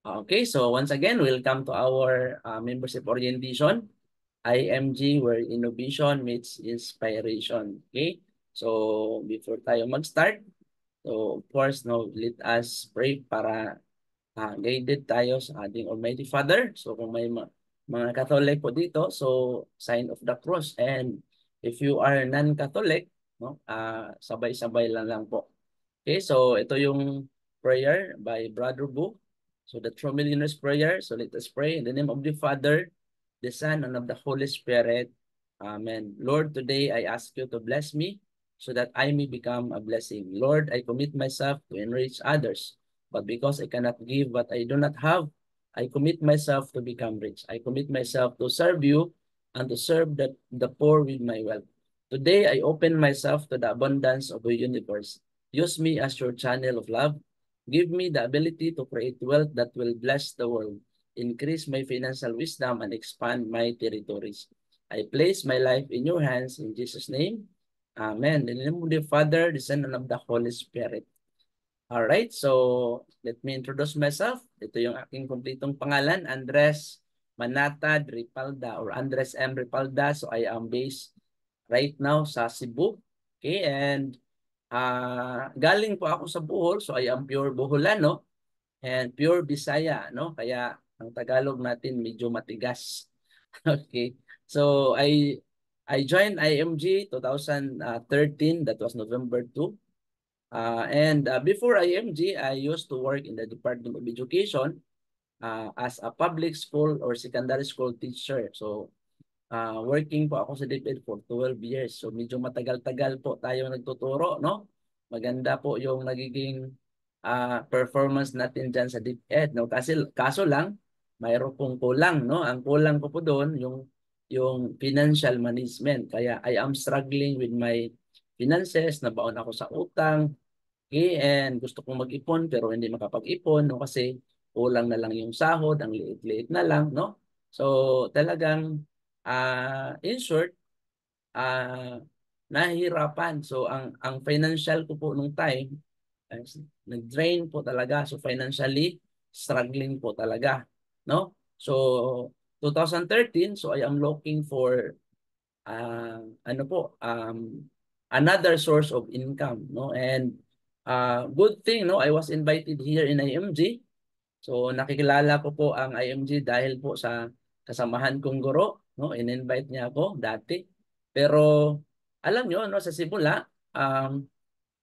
Okay, so once again, welcome to our membership orientation, IMG, where innovation meets inspiration. Okay, so before tayo mag-start, so of course, no, let us pray para guided tayo sa ating Almighty Father. So kung may mga Catholic po dito, so sign of the cross. And if you are non-Catholic, no, sabay-sabay lang po. Okay, so ito yung prayer by Brother Book. So the True Millionaire's Prayer. So let us pray in the name of the Father, the Son, and of the Holy Spirit. Amen. Lord, today I ask you to bless me so that I may become a blessing. Lord, I commit myself to enrich others. But because I cannot give what I do not have, I commit myself to become rich. I commit myself to serve you and to serve the poor with my wealth. Today, I open myself to the abundance of the universe. Use me as your channel of love. Give me the ability to create wealth that will bless the world, increase my financial wisdom, and expand my territories. I place my life in your hands in Jesus' name. Amen. In the name of the Father, the Son, and of the Holy Spirit. Alright, so let me introduce myself. Ito yung aking kumpletong pangalan, Andres Manatad Ripalda or Andres M. Ripalda. So I am based right now sa Cebu. Okay, and galing po ako sa Bohol, so I am pure Boholano and pure Bisaya, no? Kaya ang Tagalog natin medyo matigas. Okay. So I joined IMG 2013, that was November 2. And before IMG, I used to work in the Department of Education as a public school or secondary school teacher. So working po ako sa DepEd for 12 years. So medyo matagal-tagal po tayo nagtuturo, no? Maganda po yung nagiging performance natin dyan sa DepEd, no? Kasi kaso lang, mayroon pong kulang, no? Ang kulang ko po doon yung financial management. Kaya I am struggling with my finances, nabaon ako sa utang. Okay, and gusto kong mag-ipon pero hindi makapag-ipon, no? Kasi kulang na lang yung sahod, ang liit-liit na lang, no? So talagang in short, ah nahihirapan. So ang financial ko po nung time, nag-drain po talaga. So financially struggling po talaga, no? So 2013, so I am looking for ano po, another source of income, no? And good thing, no, I was invited here in IMG. So nakikilala ko po ang IMG dahil po sa kasamahan kong guro, no? In-invite niya ako dati. Pero alam nyo, no, sa simula,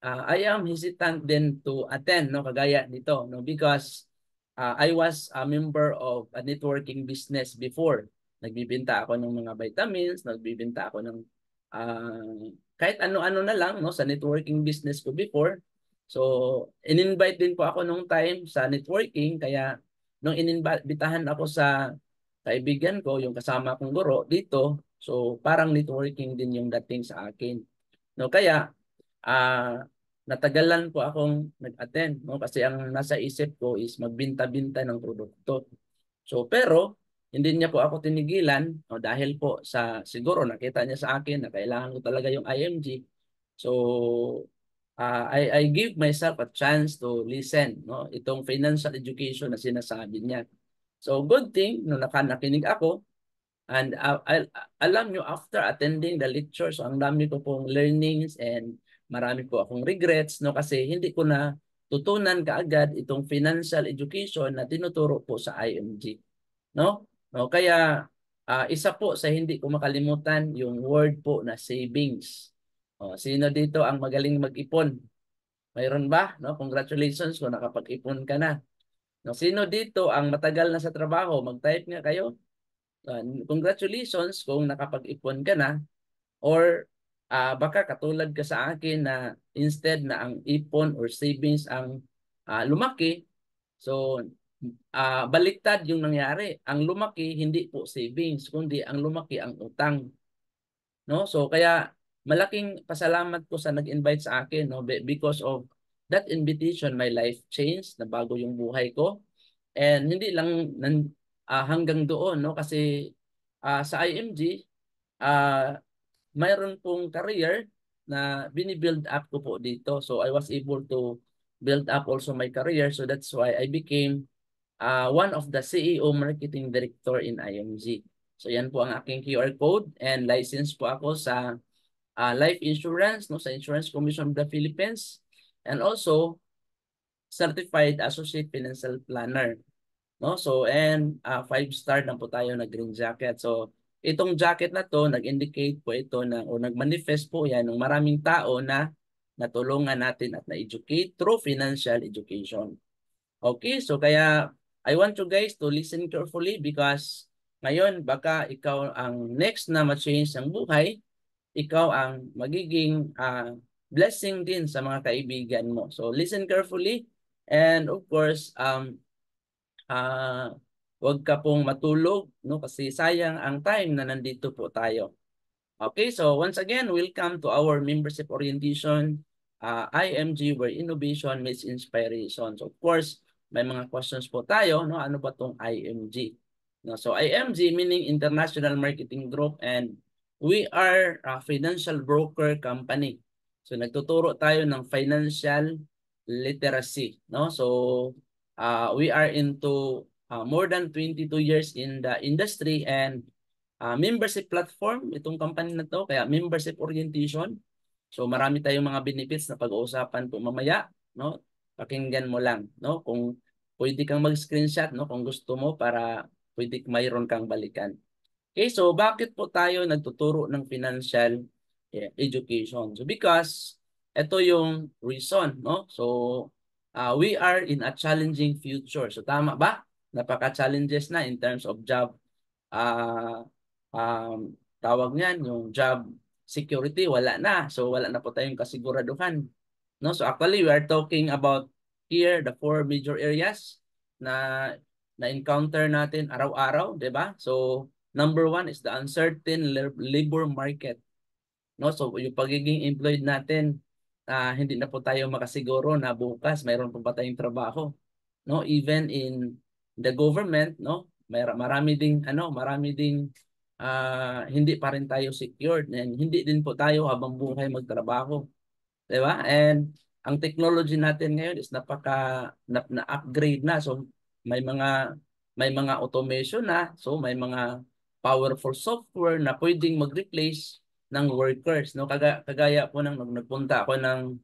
I am hesitant then to attend, no, kagaya nito, no, because I was a member of a networking business before. Nagbibenta ako ng mga vitamins, nagbibenta ako ng kahit ano-ano na lang, no, sa networking business ko before. So, in-invite din po ako nung time sa networking, kaya nung ininbitahan ako sa kaibigan ko, yung kasama kong guro dito, so parang networking din yung dating sa akin. No, kaya natagalan po akong nag-attend, no, kasi ang nasa isip ko is magbinta-binta ng produkto. So pero hindi niya po ako tinigilan, no, dahil po sa siguro nakita niya sa akin na kailangan ko talaga yung IMG. So I give myself a chance to listen, no, itong financial education na sinasabi niya. So good thing no nakinig ako. And alam nyo, after attending the lecture, so ang dami ko pong learnings and marami po akong regrets, no? Kasi hindi ko na tutunan kaagad itong financial education na tinuturo po sa IMG. No? No? Kaya isa po sa hindi ko makalimutan yung word po na savings. Sino dito ang magaling mag-ipon? Mayroon ba? No? Congratulations kung nakapag-ipon ka na. No? Sino dito ang matagal na sa trabaho? Mag-type nga kayo. Congratulations kung nakapag-ipon ka na or baka katulad ka sa akin na instead na ang ipon or savings ang lumaki, so baliktad yung nangyari. Ang lumaki hindi po savings, kundi ang lumaki ang utang. No? So kaya malaking pasalamat ko sa nag-invite sa akin, no, because of that invitation my life changed, na bago yung buhay ko. And hindi lang hanggang doon, no, kasi sa IMG mayroon pong career na binibuild up ko po dito. So I was able to build up also my career. So that's why I became one of the CEO Marketing Director in IMG. So yan po ang aking QR code and license po ako sa life insurance, no, sa Insurance Commission of the Philippines, and also certified associate financial planner, no? So and 5-star na po tayo na green jacket. So itong jacket na to nag-indicate po ito na o nag-manifest po yan ng maraming tao na natulungan natin at na-educate through financial education. Okay, so kaya I want you guys to listen carefully because ngayon baka ikaw ang next na ma-change ang buhay, ikaw ang magiging blessing din sa mga kaibigan mo. So listen carefully and of course wag ka pong matulog, no, kasi sayang ang time na nandito po tayo. Okay, so once again, welcome to our membership orientation, IMG, where innovation meets inspiration. So of course, may mga questions po tayo, no? Ano ba tong IMG? No, so IMG meaning International Marketing Group, and we are a financial broker company. So nagtuturo tayo ng financial literacy, no? So we are into more than 22 years in the industry, and membership platform itong company na to, kaya membership orientation. So marami tayong mga benefits na pag-uusapan po mamaya, no? Pakinggan mo lang, no? Kung pwede kang mag-screenshot, no, kung gusto mo para pwede mayroon kang balikan. Okay, so bakit po tayo nagtuturo ng financial education? So because ito yung reason, no? So we are in a challenging future. So tama ba? Napaka-challenges na in terms of job, uh, tawag niyan, yung job security, wala na. So wala na po tayong kasiguraduhan. No? So actually, we are talking about here the 4 major areas na na-encounter natin araw-araw, di ba? So number 1 is the uncertain labor market. No? So yung pagiging employed natin, hindi na po tayo makasiguro na bukas mayroon po ba tayong trabaho. No? Even in the government, no? Marami ding hindi pa rin tayo secured, and hindi din po tayo habang buhay magtrabaho. 'Di ba? And ang technology natin ngayon is na-upgrade na. So may mga automation na, so may mga powerful software na pwedeng mag-replace ng workers, no? Kagaya po nung nagpunta ako ng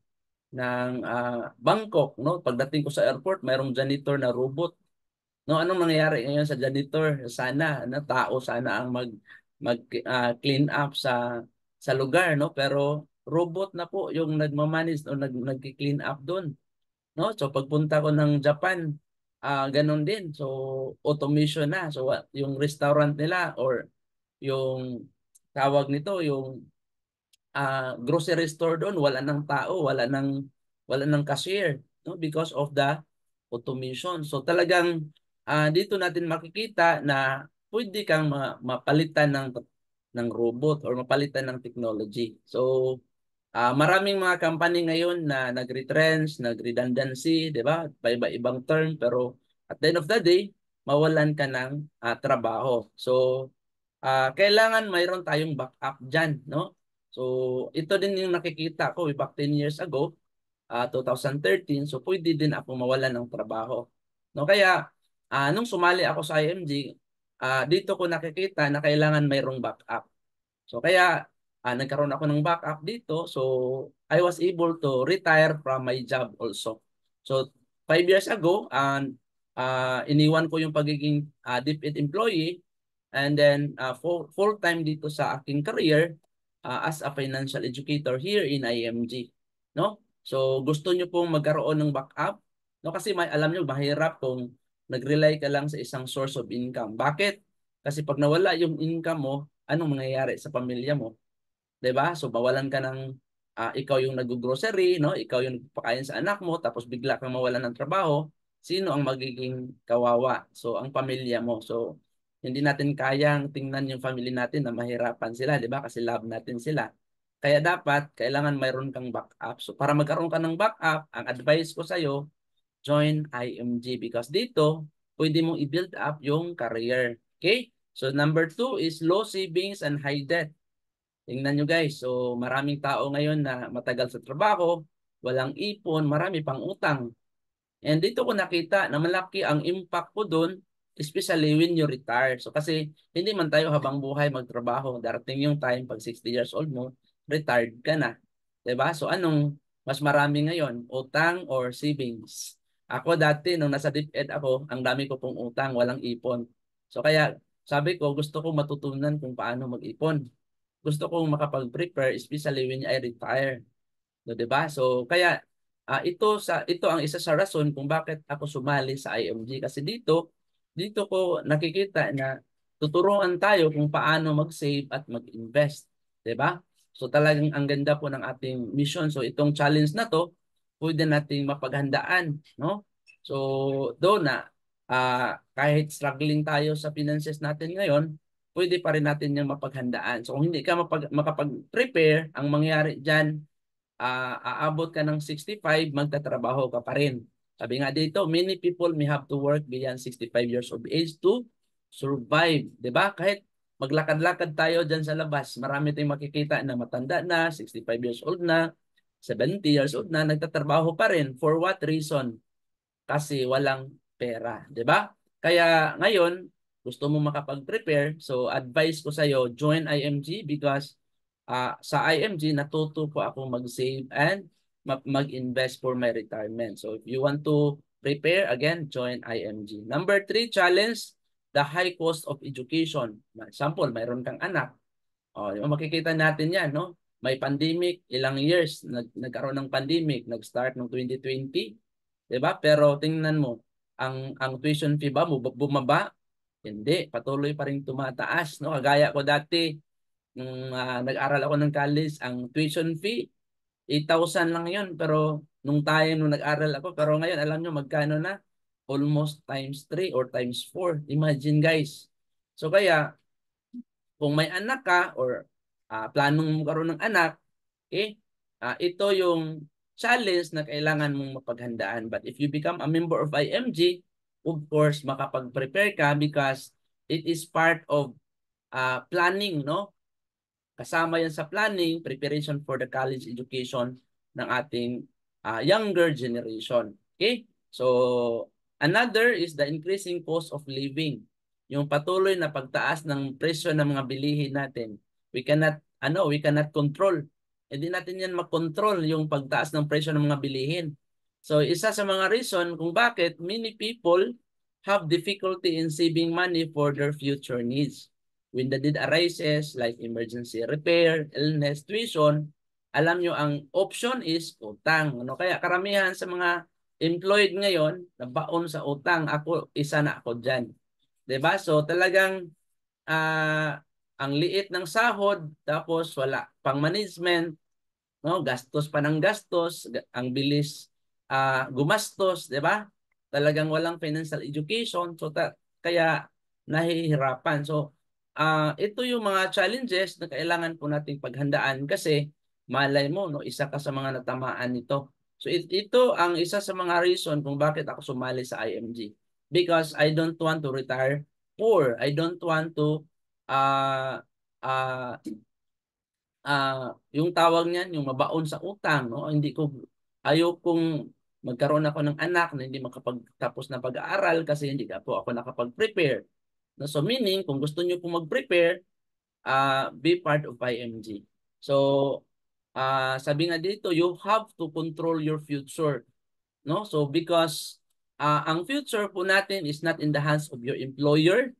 Bangkok, no? Pagdating ko sa airport, mayroong janitor na robot. No, anong mangyayari ngayon sa janitor? Sana na tao sana ang clean up sa lugar, no? Pero robot na po yung nagmamanage o nagki-clean up doon, no? So pagpunta ko ng Japan, ganun din. So automation na. So yung restaurant nila or yung tawag nito, yung grocery store doon, wala ng tao, wala ng cashier, no? Because of the automation. So talagang dito natin makikita na pwede kang mapalitan ng robot or mapalitan ng technology. So maraming mga company ngayon na nag-retrench, nag-redundancy, 'di ba? Iba-ibang term, pero at the end of the day, mawalan ka ng trabaho. So kailangan mayroon tayong backup diyan, no? So ito din yung nakikita ko back 10 years ago, 2013, so pwede din ako mawalan ng trabaho. No, kaya nung sumali ako sa IMG, dito ko nakikita na kailangan mayroong backup. So kaya nagkaroon ako ng backup dito. So I was able to retire from my job also. So 5 years ago, iniwan ko yung pagiging DepEd employee, and then full-time dito sa aking career as a financial educator here in IMG. No? So gusto nyo pong magkaroon ng backup, no? Kasi alam nyo, mahirap kung nag-rely ka lang sa isang source of income. Bakit? Kasi pag nawala yung income mo, anong mangyayari sa pamilya mo? 'Di ba? So bawalan ka ng ikaw yung nag-grocery, no? Ikaw yung nagpapakain sa anak mo, tapos bigla kang mawalan ng trabaho, sino ang magiging kawawa? So ang pamilya mo. So hindi natin kayang tingnan yung family natin na mahirapan sila, 'di ba? Kasi love natin sila. Kaya dapat kailangan mayroon kang backup. So para magkaroon ka ng backup, ang advice ko sa iyo, join IMG because dito pwede mong i-build up yung career. Okay? So number 2 is low savings and high debt. Tingnan nyo guys, so maraming tao ngayon na matagal sa trabaho, walang ipon, marami pang utang. And dito ko nakita na malaki ang impact ko doon, especially when you retire. So kasi hindi man tayo habang buhay magtrabaho. Darating yung time pag 60 years old mo, retired ka na. 'Di ba? So anong mas marami ngayon, utang or savings? Ako dati nung nasa DepEd ako, ang dami ko pong utang, walang ipon. So kaya sabi ko, gusto ko matutunan kung paano mag-ipon. Gusto kong makapag-prepare, especially when I retire. No, 'di ba? So kaya ito ang isa sa rason kung bakit ako sumali sa IMG kasi dito ko nakikita na tuturuan tayo kung paano mag-save at mag-invest, 'di ba? So talagang ang ganda po ng ating mission. So itong challenge na to, pwede nating mapaghandaan, no? So do na kahit struggling tayo sa finances natin ngayon, pwede pa rin natin yung mapaghandaan. So kung hindi ka makapag-prepare, ang mangyari diyan aabot ka ng 65, magtatrabaho ka pa rin. Sabi nga dito, many people may have to work beyond 65 years of age to survive. 'Di ba? Kahit maglakad-lakad tayo dyan sa labas, marami tayong makikita na matanda na, 65 years old na, 70 years old na, nagtatrabaho pa rin. For what reason? Kasi walang pera, 'di ba? Kaya ngayon, gusto mo makapag-prepare, so advice ko sa iyo, join IMG because sa IMG natuto po ako mag-save and mag-invest for my retirement. So if you want to prepare, again, join IMG. Number 3 challenge, the high cost of education. Example, mayroon kang anak. Yung makikita natin yan, no? May pandemic, ilang years nagkaroon ng pandemic, nag-start noong 2020, 'di ba? Pero tingnan mo, ang tuition fee ba bumaba? Hindi, patuloy pa rin tumataas, no? Kagaya ko dati nung nag-aral ako ng college, ang tuition fee 8,000 lang 'yon, pero nung nag-aral ako, pero ngayon alam nyo magkano na? Almost times 3 or times 4. Imagine guys. So kaya kung may anak ka or planong magkaroon ng anak, ito yung challenge na kailangan mong mapaghandaan. But if you become a member of IMG, of course, makapag-prepare ka because it is part of planning, no? Kasama yan sa planning, preparation for the college education ng ating younger generation. Okay? So, another is the increasing cost of living. Yung patuloy na pagtaas ng presyo ng mga bilihin natin. We cannot control. Hindi natin yan makontrol yung pagtaas ng presyo ng mga bilihin. So, isa sa mga reason kung bakit many people have difficulty in saving money for their future needs. When the need arises, like emergency repair, illness, tuition, alam nyo, ang option is utang. Ano? Kaya karamihan sa mga employed ngayon, nabaon sa utang. Isa na ako dyan. 'Di ba? So talagang ang liit ng sahod, tapos wala pang management, no? Gastos pa ng gastos, ang bilis gumastos, 'di ba? Talagang walang financial education, so kaya nahihirapan. So ito yung mga challenges na kailangan po nating paghandaan kasi malay mo, no, isa ka sa mga natamaan nito. So ito ang isa sa mga reason kung bakit ako sumali sa IMG. Because I don't want to retire poor. I don't want to uh, uh, yung tawag niyan, yung mabaon sa utang, no? Ayaw kong magkaroon ako ng anak na hindi makapagtapos na pag-aaral kasi hindi ka po ako nakapag-prepare. No? So meaning, kung gusto niyo po mag-prepare, be part of IMG. So, sabi nga dito, you have to control your future. No? So because ang future po natin is not in the hands of your employer,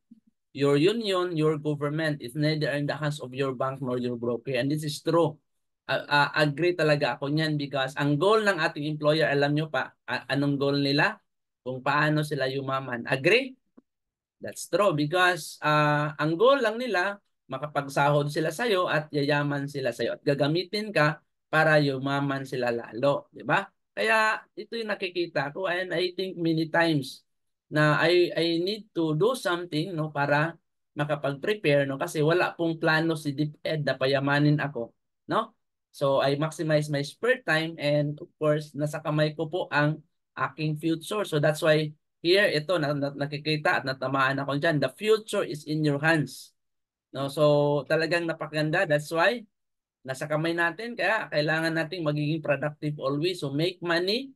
your union, your government. It's neither in the hands of your bank nor your broker. And this is true. Agree talaga ako niyan because ang goal ng ating employer, alam nyo pa, anong goal nila? Kung paano sila yumaman. Agree? That's true because ang goal lang nila, makapagsahod sila sa'yo at yayaman sila sa'yo at gagamitin ka para yumaman sila lalo. Di ba? Kaya ito yung nakikita ko and I think many times na I need to do something, no, para makapag-prepare, no, kasi wala pong plano si DepEd na payamanin ako, no? So I maximize my spare time and of course nasa kamay ko po ang aking future. So that's why here, ito, nakikita at natamaan ako dyan. The future is in your hands. No? So, talagang napakaganda. That's why, nasa kamay natin. Kaya, kailangan nating magiging productive always. So, make money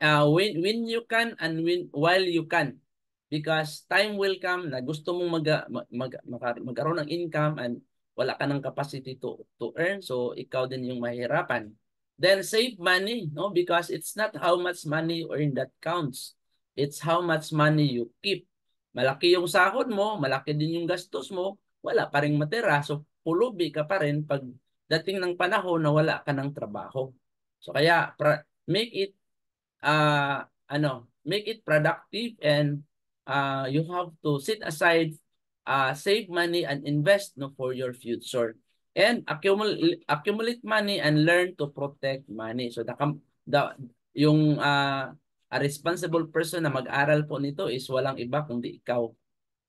when you can and while you can, because time will come na gusto mong magkaroon ng income and wala ka ng capacity to earn, so ikaw din yung mahirapan. Then save money, no, because it's not how much money you earn that counts, it's how much money you keep. Malaki yung sahod mo, malaki din yung gastos mo, wala pa ring matira, so pulubi ka pa rin pag dating ng panahon na wala ka ng trabaho. So kaya make it make it productive, and you have to set aside, save money and invest, no, for your future. And accumulate money and learn to protect money. So the yung a responsible person na mag-aral po nito is walang iba kundi ikaw,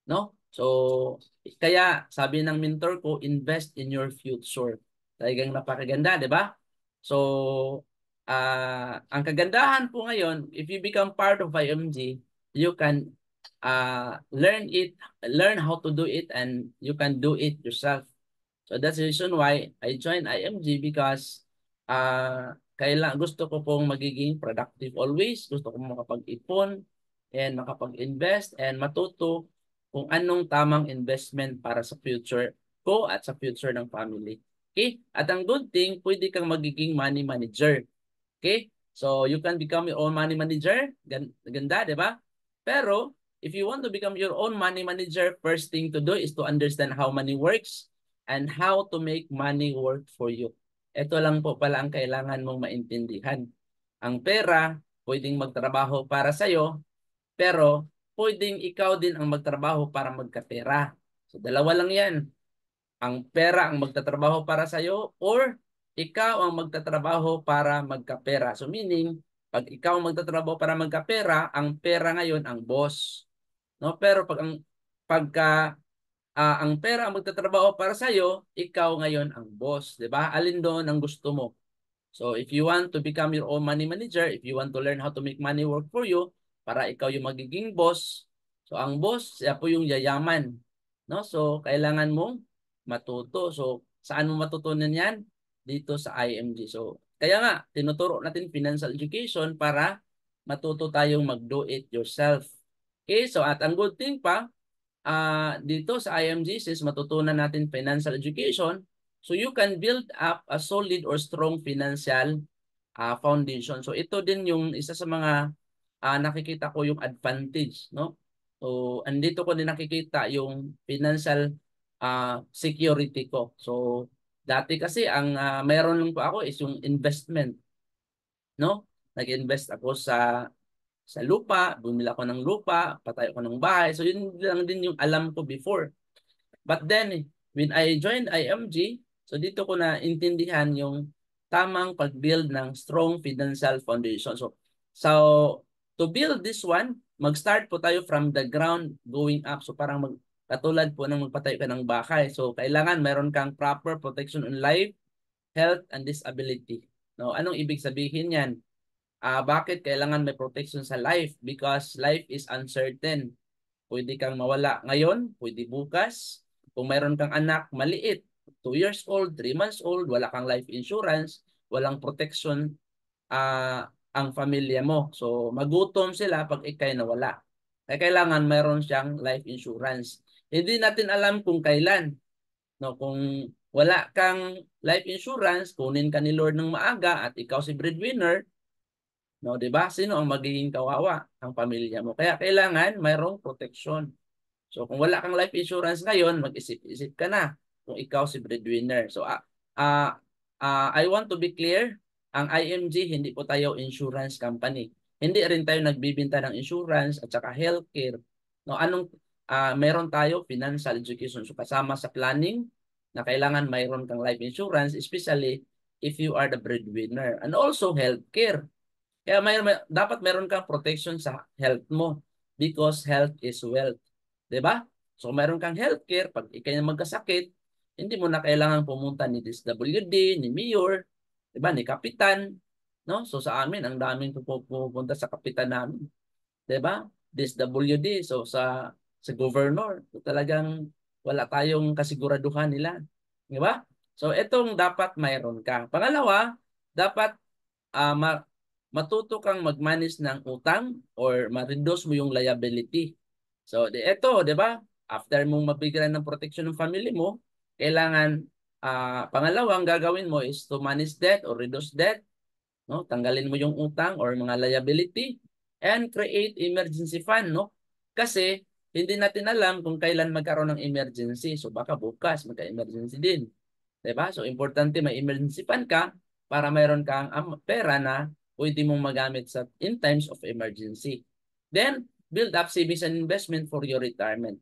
no? So kaya sabi ng mentor ko, invest in your future. Talagang napakaganda, 'di ba? So ang kagandahan po ngayon, if you become part of IMG, you can learn how to do it, and you can do it yourself. So that's the reason why I joined IMG, because gusto ko pong magiging productive always. Gusto ko makapag-ipon and makapag-invest and matuto kung anong tamang investment para sa future ko at sa future ng family. Okay? At ang good thing, pwede kang magiging money manager. Okay? So you can become your own money manager. Ganda, di ba? Pero if you want to become your own money manager, first thing to do is to understand how money works and how to make money work for you. Ito lang po pala ang kailangan mong maintindihan. Ang pera, pwedeng magtrabaho para sa'yo, pero pwedeng ikaw din ang magtrabaho para magkapera. So dalawa lang yan. Ang pera ang magtatrabaho para sa'yo, or ikaw ang magtatrabaho para magkapera. So meaning, pag ikaw ang magtatrabaho para magkapera, ang pera ngayon ang boss. No? Pero ang pera ang magtatrabaho para sa'yo, ikaw ngayon ang boss. 'Di ba? Alin doon ang gusto mo? So if you want to become your own money manager, if you want to learn how to make money work for you, para ikaw yung magiging boss, so ang boss, siya po yung yayaman. No? So kailangan mong matuto. So saan mo matutunan yan? Dito sa IMG. So kaya nga, tinuturo natin financial education para matuto tayong mag-do it yourself. Okay, so at ang good thing pa, dito sa IMG, since matutunan natin financial education, so you can build up a solid or strong financial foundation. So ito din yung isa sa mga nakikita ko yung advantage, no? So andito ko din nakikita yung financial security ko. So dati kasi ang mayroon lang po ako is yung investment, no? Nag-invest ako sa lupa, bumili ako ng lupa, patayo ko ng bahay. So yun lang din yung alam ko before. But then, when I joined IMG, so dito ko na intindihan yung tamang pag-build ng strong financial foundation. So to build this one, mag-start po tayo from the ground going up. So parang katulad po ng magpatayo ka ng bahay. So kailangan meron kang proper protection on life, health, and disability. No, anong ibig sabihin yan? Bakit kailangan may protection sa life? Because life is uncertain. Pwede kang mawala ngayon, pwede bukas. Kung mayroon kang anak maliit, 2 years old, 3 months old, wala kang life insurance, walang protection ang pamilya mo. So magutom sila pag ikay nawala. Kaya kailangan mayroon siyang life insurance. Hindi natin alam kung kailan. No, kung wala kang life insurance, kunin ka ni Lord ng maaga at ikaw si breadwinner, no, 'di ba? Sino ang magiging kawawa? Ang pamilya mo. Kaya kailangan mayroong protection. So kung wala kang life insurance ngayon, mag-isip-isip ka na kung ikaw si breadwinner. So uh, I want to be clear, ang IMG hindi po tayo insurance company. Hindi rin tayo nagbibenta ng insurance at saka healthcare. No, meron tayo financial education. So kasama sa planning na kailangan mayroon kang life insurance, especially if you are the breadwinner, and also healthcare. Kaya dapat meron kang protection sa health mo, because health is wealth. 'Di ba? So meron kang healthcare, pag ikay na magkasakit, hindi mo na kailangan pumunta ni DSWD, ni Mayor, 'di ba, ni Kapitan, no? So sa amin, ang daming pupunta sa Kapitan namin, 'di ba? DSWD, so sa governor, so talagang wala tayong kasiguraduhan nila, 'di ba? So itong dapat mayroon ka. Pangalawa, dapat matuto kang mag-manage ng utang or ma-reduce mo yung liability. So, eto, di ba? After mong mabigyan ng protection ng family mo, kailangan pangalawang gagawin mo is to manage debt or reduce debt, no? Tanggalin mo yung utang or mga liability and create emergency fund, no? Kasi hindi natin alam kung kailan magkaroon ng emergency. So baka bukas magka-emergency din. 'Di ba? So importante may emergency fund ka para mayroon kang pera na pwede mong magamit sa in times of emergency. Then build up savings and investment for your retirement.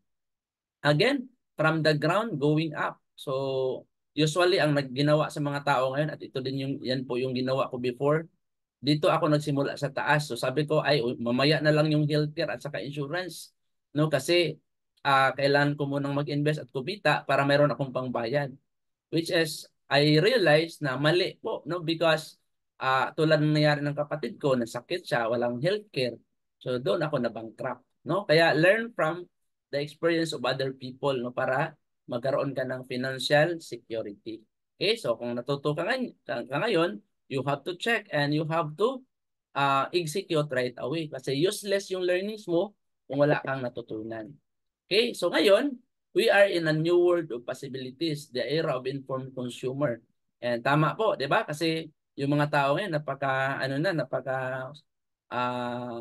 Again, from the ground going up. So usually ang nagginawa sa mga tao ngayon at ito din yung yan po yung ginawa ko before. Dito ako nagsimula sa taas. So sabi ko ay mamaya na lang yung healthcare at saka insurance, no? Kasi kailangan ko munang mag-invest at kumita para mayroon akong pangbayad. Which is I realized na mali po, no? Because tulad ng nangyari ng kapatid ko, nasakit siya, walang healthcare. So doon ako na bankrupt, no? Kaya learn from the experience of other people, no, para magkaroon ka ng financial security. Okay? So kung natuto ka ngayon, you have to check and you have to execute right away kasi useless yung learnings mo kung wala kang natutunan. Okay? So ngayon, we are in a new world of possibilities, the era of informed consumer. And tama po, 'di ba? Kasi yung mga tao ngayon napaka uh,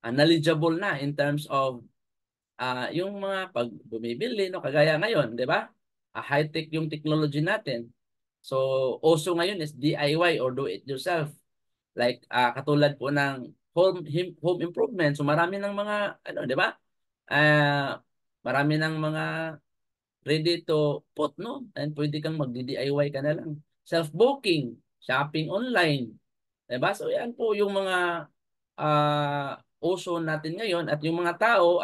knowledgeable na in terms of yung mga pag bumibili, no, kagaya ngayon, 'di ba? High-tech yung technology natin. So, also ngayon is DIY or do it yourself. Like katulad po ng home improvement. So marami ng mga ano, 'di ba? Ah, marami ng mga ready to put, no? And pwede kang mag-DIY ka na lang. Self-booking, shopping online. 'Di ba? So yan po yung mga uso natin ngayon at yung mga tao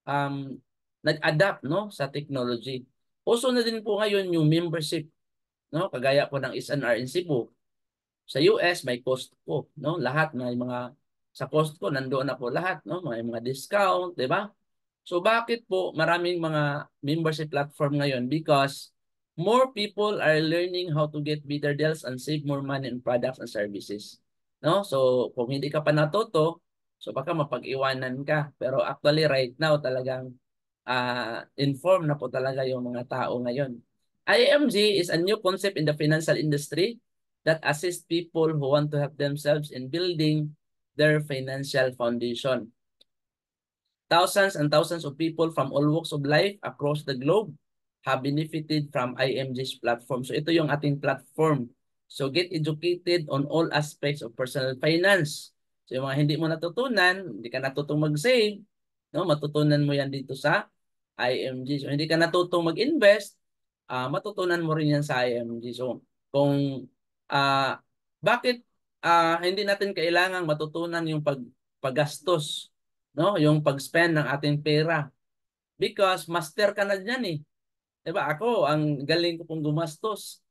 um, nag-adapt, no, sa technology. Uso na din po ngayon yung membership, no? Kagaya po ng SNR in Cebu. Sa US may Costco, no? Lahat may mga sa Costco nandoon na po lahat, no? May mga discount, 'di ba? So bakit po maraming mga membership platform ngayon? Because more people are learning how to get better deals and save more money on products and services. No? So kung hindi ka pa natuto, so baka mapag-iwanan ka. Pero actually right now talagang informed na po talaga yung mga tao ngayon. IMG is a new concept in the financial industry that assists people who want to help themselves in building their financial foundation. Thousands and thousands of people from all walks of life across the globe have benefited from IMG's platform. So ito yung ating platform. So get educated on all aspects of personal finance. So yung mga hindi mo natutunan, hindi ka natutong mag-save, no? Matutunan mo yan dito sa IMG. So hindi ka natutong mag-invest, matutunan mo rin yan sa IMG. So kung bakit hindi natin kailangang matutunan yung paggastos, no? Yung pag-spend ng ating pera. Because master ka na diyan eh. 'Di ba? Ako, ang galing ko pong gumastos.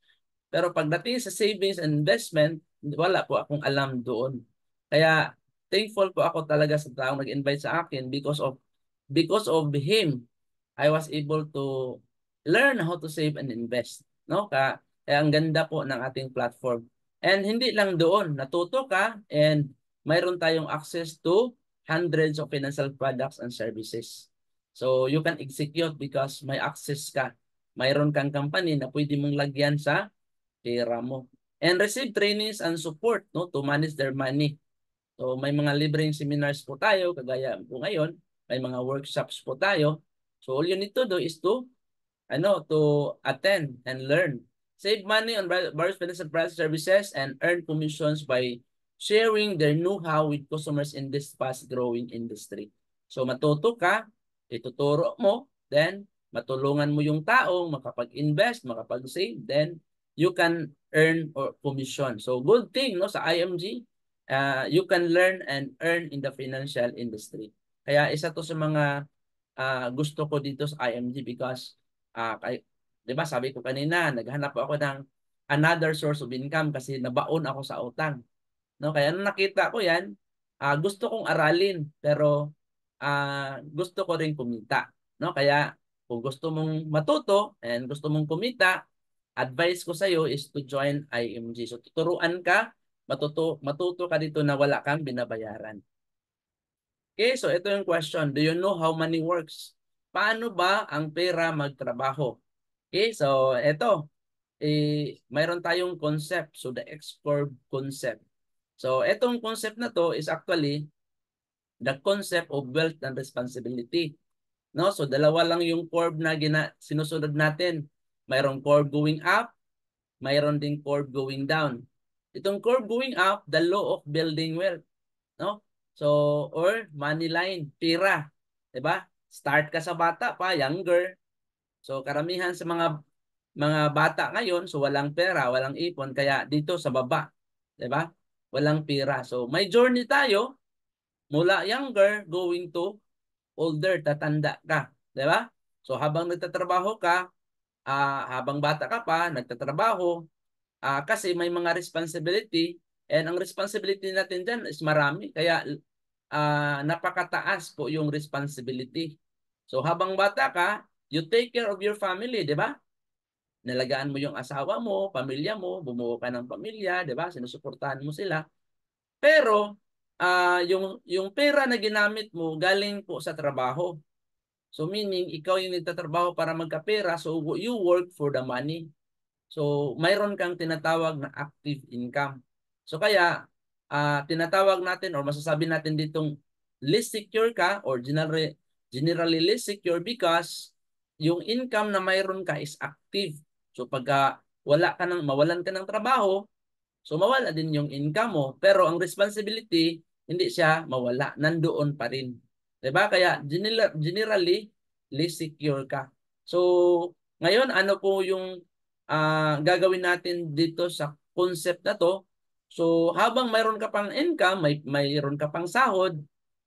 Pero pagdating sa savings and investment, wala po akong alam doon. Kaya thankful po ako talaga sa taong nag-invite sa akin because of him. I was able to learn how to save and invest, no? Kaya ang ganda po ng ating platform. And hindi lang doon, natuto ka and mayroon tayong access to hundreds of financial products and services. So you can execute because may access ka. Mayroon kang company na pwede mong lagyan sa pera mo. And receive trainings and support, no, to manage their money. So may mga libreng seminars po tayo, kagaya po ngayon, may mga workshops po tayo. So all you need to do is to attend and learn. Save money on various financial product services and earn commissions by sharing their know-how with customers in this fast-growing industry. So matuto ka, ituturo mo, then matulungan mo yung taong makapag-invest, makapag-save, then you can earn or commission. So good thing, no, sa IMG, you can learn and earn in the financial industry. Kaya isa to sa mga gusto ko dito sa IMG because 'di ba sabi ko kanina, naghanap ako ng another source of income kasi nabaon ako sa utang. No, kaya nung nakita ko 'yan, gusto kong aralin pero gusto ko rin kumita, no? Kaya kung gusto mong matuto and gusto mong kumita, advice ko sa iyo is to join IMG. So tuturuan ka matuto ka dito na wala kang binabayaran. Okay, so ito yung question. Do you know how money works? Paano ba ang pera magtrabaho? Okay, so ito. Mayroon tayong concept. So the X-curve concept. So itong concept na to is actually the concept of wealth and responsibility. No? So dalawa lang yung curve na sinusunod natin. Mayroong curve going up, mayroon ding curve going down. Itong curve going up, the law of building wealth, no? So or money line, pira, 'di ba? Start ka sa bata pa, younger. So karamihan sa mga bata ngayon, so walang pera, walang ipon, kaya dito sa baba, 'di ba? Walang pira. So may journey tayo mula younger going to older, tatanda ka, 'di ba? So habang nagtatrabaho ka, habang bata ka pa, nagtatrabaho, kasi may mga responsibility, and ang responsibility natin diyan is marami, kaya napakataas po yung responsibility. So habang bata ka, you take care of your family, 'di ba? Nalagaan mo yung asawa mo, pamilya mo, bumuo ka ng pamilya, 'di ba? Sinusuportahan mo sila. Pero yung pera na ginamit mo galing po sa trabaho. So meaning ikaw yung nagtatrabaho para magkapera, so you work for the money. So mayroon kang tinatawag na active income. So kaya tinatawag natin or masasabi natin ditong least secure ka or generally least secure because yung income na mayroon ka is active. So pagka mawalan ka ng trabaho, so mawala din yung income mo, pero ang responsibility hindi siya mawala, nandoon pa rin. 'Di ba? Kaya generally least secure ka. So ngayon ano po yung gagawin natin dito sa concept na to? So habang mayroon ka pang income, mayroon ka pang sahod,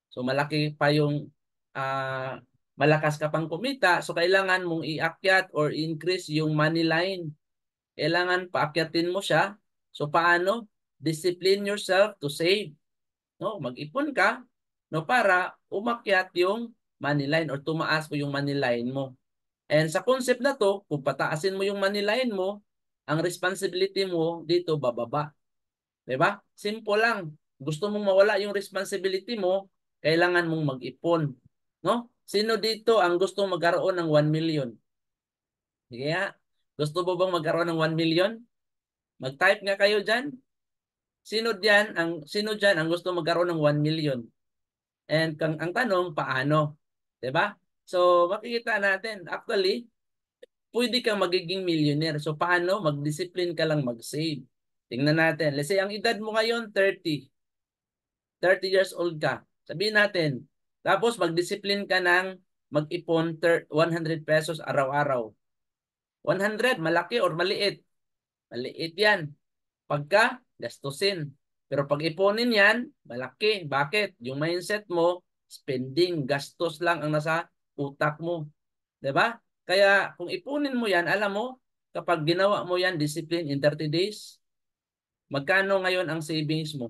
so malaki pa yung ah, malakas ka pang kumita, so kailangan mong iakyat or increase yung money line. Kailangan paakyatin mo siya. So paano? Discipline yourself to save. No, mag-ipon ka no para umakyat yung money line or tumaas mo yung money line mo. And sa concept na to, kung pataasin mo yung money line mo, ang responsibility mo dito bababa. 'Di ba? Simple lang. Gusto mong mawala yung responsibility mo, kailangan mong mag-ipon. No? Sino dito ang gusto magkaroon ng 1 million? Sige nga. Gusto mo bang magkaroon ng 1 million? Mag-type nga kayo diyan. Sino diyan ang gusto magkaroon ng 1 million? And ang tanong, paano? 'Di ba? So makikita natin, actually, pwede kang magiging millionaire. So paano? Mag-discipline ka lang mag-save. Tingnan natin. Let's say ang edad mo ngayon 30 years old ka. Sabihin natin. Tapos mag-discipline ka ng mag-ipon 100 pesos araw-araw. 100, malaki or maliit? Maliit 'yan. Pagka gastusin. Pero pag iponin yan, malaki. Bakit? Yung mindset mo, spending, gastos lang ang nasa utak mo. 'Di ba? Kaya kung ipunin mo yan, alam mo, kapag ginawa mo yan, discipline in 30 days, magkano ngayon ang savings mo?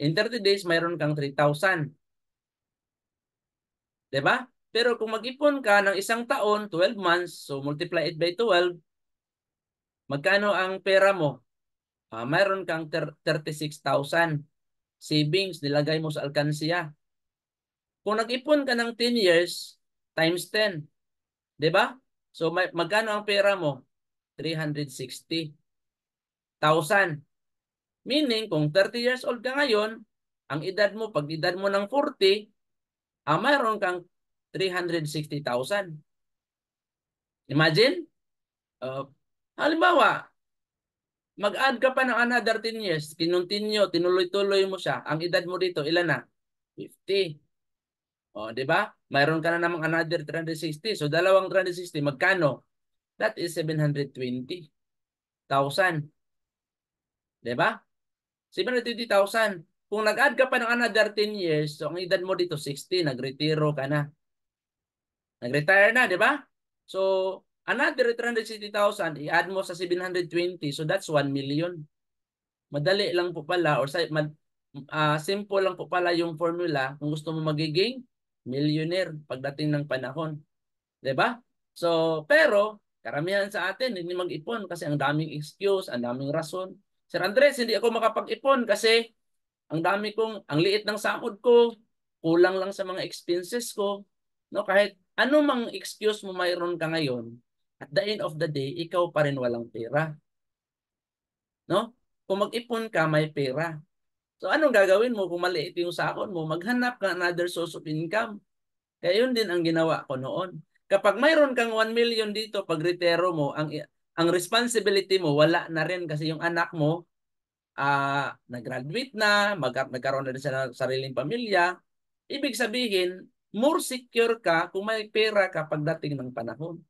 In 30 days, mayroon kang 3,000. 'Di ba? Pero kung mag-ipon ka ng isang taon, 12 months, so multiply it by 12, magkano ang pera mo? Mayroon kang 36,000 savings, nilagay mo sa alkansiya. Kung nag-ipon ka ng 10 years, times 10, 'di ba? So magkano ang pera mo? 360,000. Meaning, kung 30 years old ka ngayon, ang edad mo, pag edad mo ng 40, mayroon kang 360,000. Imagine, uh, halimbawa, mag-add ka pa ng another 10 years, tinuloy-tuloy mo siya, ang edad mo dito, ilan na? 50. O, di ba? Mayroon ka na namang another 360. So, dalawang 360, magkano? That is 720,000. Di ba? 720,000. Kung nag-add ka pa ng another 10 years, so ang edad mo dito 60, nagretiro ka na. Nag-retire na, di ba? So, another 360,000, i-add mo sa 720, so that's 1 million. Madali lang po pala, or simple lang po pala yung formula kung gusto mo magiging millionaire pagdating ng panahon. 'Di ba? So, pero karamihan sa atin hindi mag-ipon kasi ang daming excuse, ang daming rason. Sir Andres, hindi ako makapag-ipon kasi ang liit ng sahod ko, kulang lang sa mga expenses ko. No, kahit ano mang excuse mo mayroon ka ngayon, at the end of the day, ikaw pa rin walang pera. No? Kung mag-ipon ka, may pera. So anong gagawin mo kung maliit yung sahod mo? Maghanap ka another source of income. Kaya yun din ang ginawa ko noon. Kapag mayroon kang 1 million dito, pag retiro mo, ang responsibility mo, wala na rin kasi yung anak mo, nag-graduate na, nagkaroon na rin sa sariling pamilya. Ibig sabihin, more secure ka kung may pera ka pagdating ng panahon.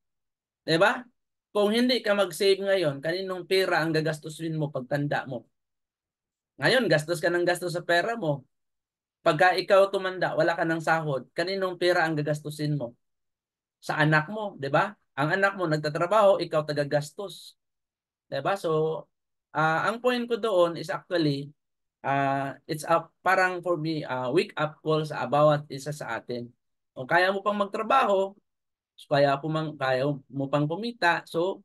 Diba? Kung hindi ka mag-save ngayon, kaninong pera ang gagastusin mo pagtanda mo? Ngayon, gastos ka ng gastos sa pera mo. Pagka ikaw tumanda, wala ka ng sahod, kaninong pera ang gagastusin mo? Sa anak mo, 'di ba? Ang anak mo nagtatrabaho, ikaw tagagastos, 'di ba? So, ang point ko doon is actually it's a parang for me wake up call sa bawat isa sa atin. Kung kaya mo pang magtrabaho, kaya mo pang kumita, so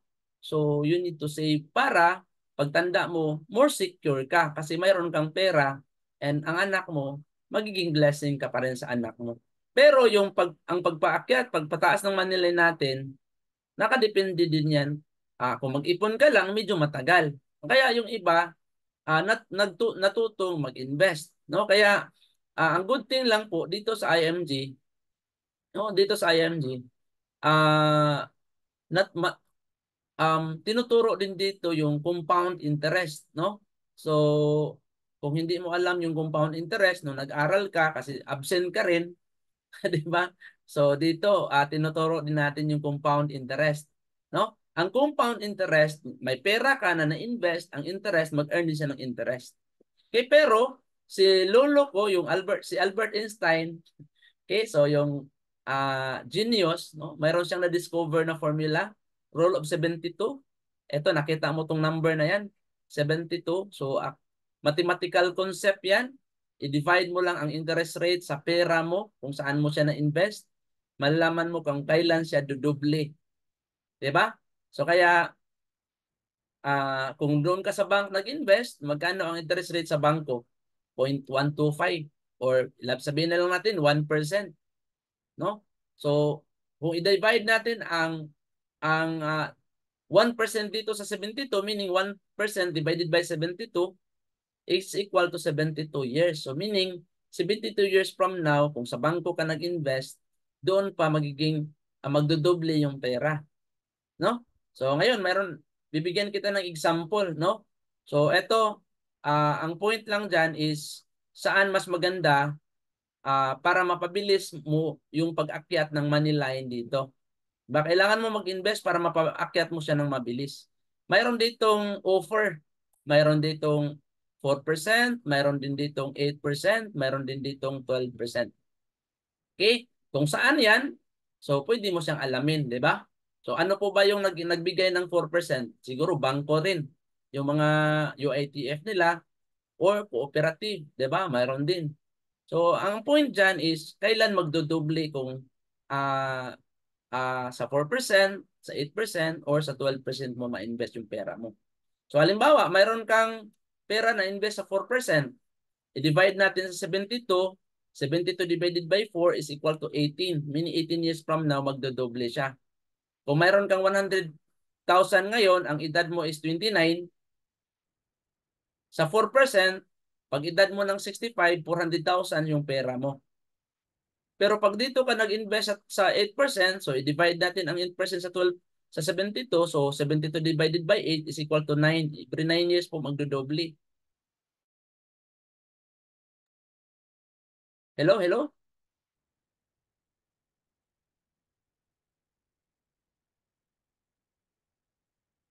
you need to save para pagtanda mo, more secure ka kasi mayroon kang pera and ang anak mo, magiging blessing ka pa rin sa anak mo. Pero ang pagpaakyat, pagpataas ng Manila natin, nakadepende din yan. Kung mag-ipon ka lang, medyo matagal. Kaya yung iba, natutong mag-invest. No? Kaya, ang good thing lang po dito sa IMG, no? Dito sa IMG, ah, not, tinuturo din dito yung compound interest. No? So, kung hindi mo alam yung compound interest, no, nag-aral ka kasi absent ka rin, 'di ba? So dito tinuturo din natin yung compound interest, no? Ang compound interest, may pera ka na na-invest, ang interest mag-earn din siya ng interest. Okay, pero si lolo ko, si Albert Einstein, okay, so yung genius, no? Mayroon siyang na-discover na formula, rule of 72. Ito, nakita mo tong number na yan, 72. So, mathematical concept yan. I-divide mo lang ang interest rate sa pera mo, kung saan mo siya na-invest. Malalaman mo kung kailan siya dudoble. Diba? So, kaya, kung doon ka sa bank nag-invest, magkano ang interest rate sa bangko? 0.125 or sabihin na lang natin 1%. No? So, kung i-divide natin ang 1% dito sa 72, meaning 1% divided by 72 is equal to 72 years. So, meaning 72 years from now, kung sa bangko ka nag-invest, doon pa magdodoble yung pera. No? So, ngayon, bibigyan kita ng example, no? So, eto, ang point lang dyan is saan mas maganda para mapabilis mo yung pag-akyat ng money line dito. Kailangan mo mag-invest para mapaakyat mo siya ng mabilis. Mayroon ditong offer. Mayroon ditong 4%, mayroon din ditong 8%, mayroon din ditong 12%. Okay? Kung saan yan, so pwede mo siyang alamin, di ba? So ano po ba yung nagbigay ng 4%? Siguro bangko rin. Yung mga UITF nila or cooperative, di ba? Mayroon din. So, ang point dyan is, kailan magdodoble kung uh, sa 4%, sa 8%, or sa 12% mo ma-invest yung pera mo. So, halimbawa, mayroon kang pera na invest sa 4%. I-divide natin sa 72. 72 divided by 4 is equal to 18. Meaning 18 years from now, magdodoble siya. Kung mayroon kang 100,000 ngayon, ang edad mo is 29, sa 4%, pag edad mo ng 65, 400,000 yung pera mo. Pero pag dito ka nag-invest sa 8%, so i-divide natin ang 8% sa 12 sa 72, so 72 divided by 8 is equal to 9. Every 9 years po magdodoble. Hello, hello?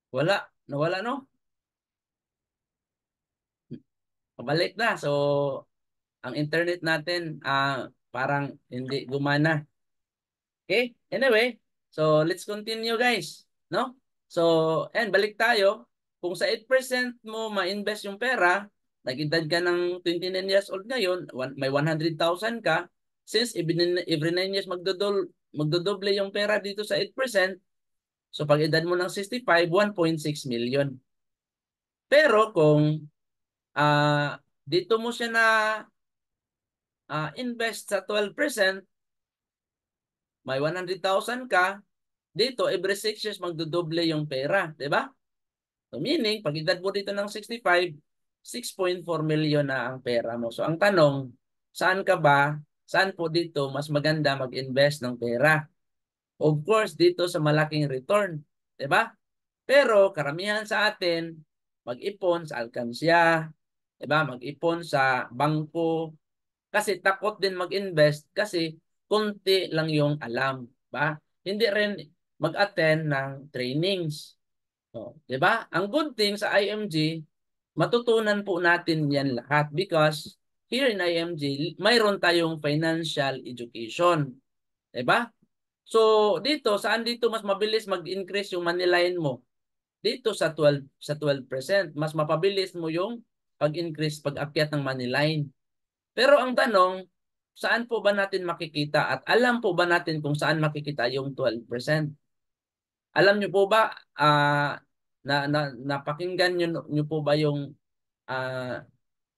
Wala, nawala no? Pabalik na. So, ang internet natin parang hindi gumana. Okay? Anyway, so let's continue guys, no? So, and balik tayo. Kung sa 8% mo ma-invest yung pera, nag-edad ka ng 29 years old ngayon, may 100,000 ka, since every 9 years magdodoble yung pera dito sa 8%, so pag edad mo ng 65, 1.6 million. Pero kung dito mo siya na invest sa 12%, may 100,000 ka, dito every 6 years magdodoble yung pera, di ba? So meaning, pag edad mo dito ng 65, 6.4 million na ang pera mo. So ang tanong, saan po dito mas maganda mag-invest ng pera? Of course, dito sa malaking return, 'di ba? Pero karamihan sa atin, mag-ipon sa alkansya, 'di ba? Mag-ipon sa bangko kasi takot din mag-invest kasi konti lang yung alam, 'di ba? Hindi rin mag-attend ng trainings. Oh, 'di ba? Ang good thing sa IMG, matutunan po natin 'yan lahat because here in IMG, mayroon tayong financial education, 'di ba? So dito, saan dito mas mabilis mag-increase yung money line mo? Dito sa 12%, mas mapabilis mo yung pag-increase, pag-akyat ng money line. Pero ang tanong, saan po ba natin makikita at alam po ba natin kung saan makikita yung 12%? Alam niyo po ba napakinggan niyo po ba yung ah,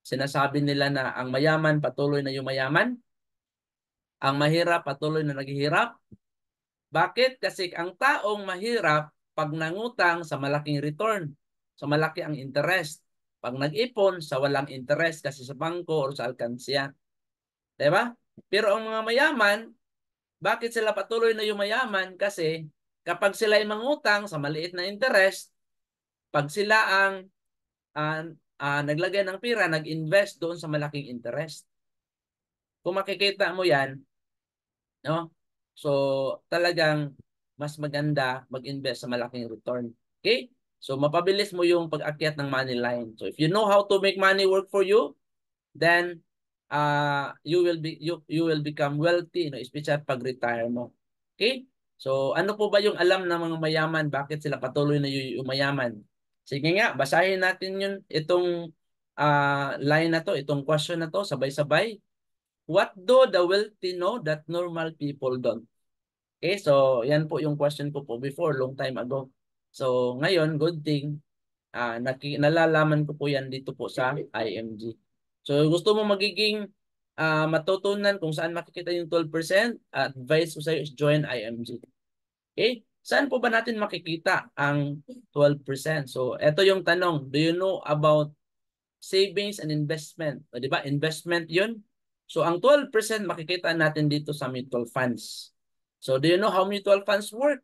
sinasabi nila na ang mayaman patuloy na yumayaman, ang mahirap patuloy na naghihirap? Bakit? Kasi ang taong mahirap pag nangutang sa malaking return, sa malaki ang interest. Pag nag-ipon sa walang interest kasi sa bangko o sa alkansya. Diba? Pero ang mga mayaman, bakit sila patuloy na yumayaman? Kasi kapag sila ay mangutang sa maliit na interest, pag sila ang naglagay ng pira, nag-invest doon sa malaking interest. Kung makikita mo yan, no? So, talagang mas maganda mag-invest sa malaking return. Okay? So, mapabilis mo yung pag-akyat ng money line. So, if you know how to make money work for you, then you will become wealthy, no, especially pag retire mo. Okay? So, ano po ba yung alam ng mga mayaman? Bakit sila patuloy na yumayaman? Sige nga, basahin natin yun itong line na to, itong question na to, sabay-sabay. What do the wealthy know that normal people don't? Okay, so yan po yung question ko po before, long time ago. So ngayon, good thing, nalalaman ko po yan dito po sa IMG. So gusto mo magiging matutunan kung saan makikita yung 12%, advice ko sa iyo is join IMG. Okay? Saan po ba natin makikita ang 12%? So ito yung tanong, do you know about savings and investment? O, di ba? Investment yun. So ang 12% makikita natin dito sa mutual funds. So do you know how mutual funds work?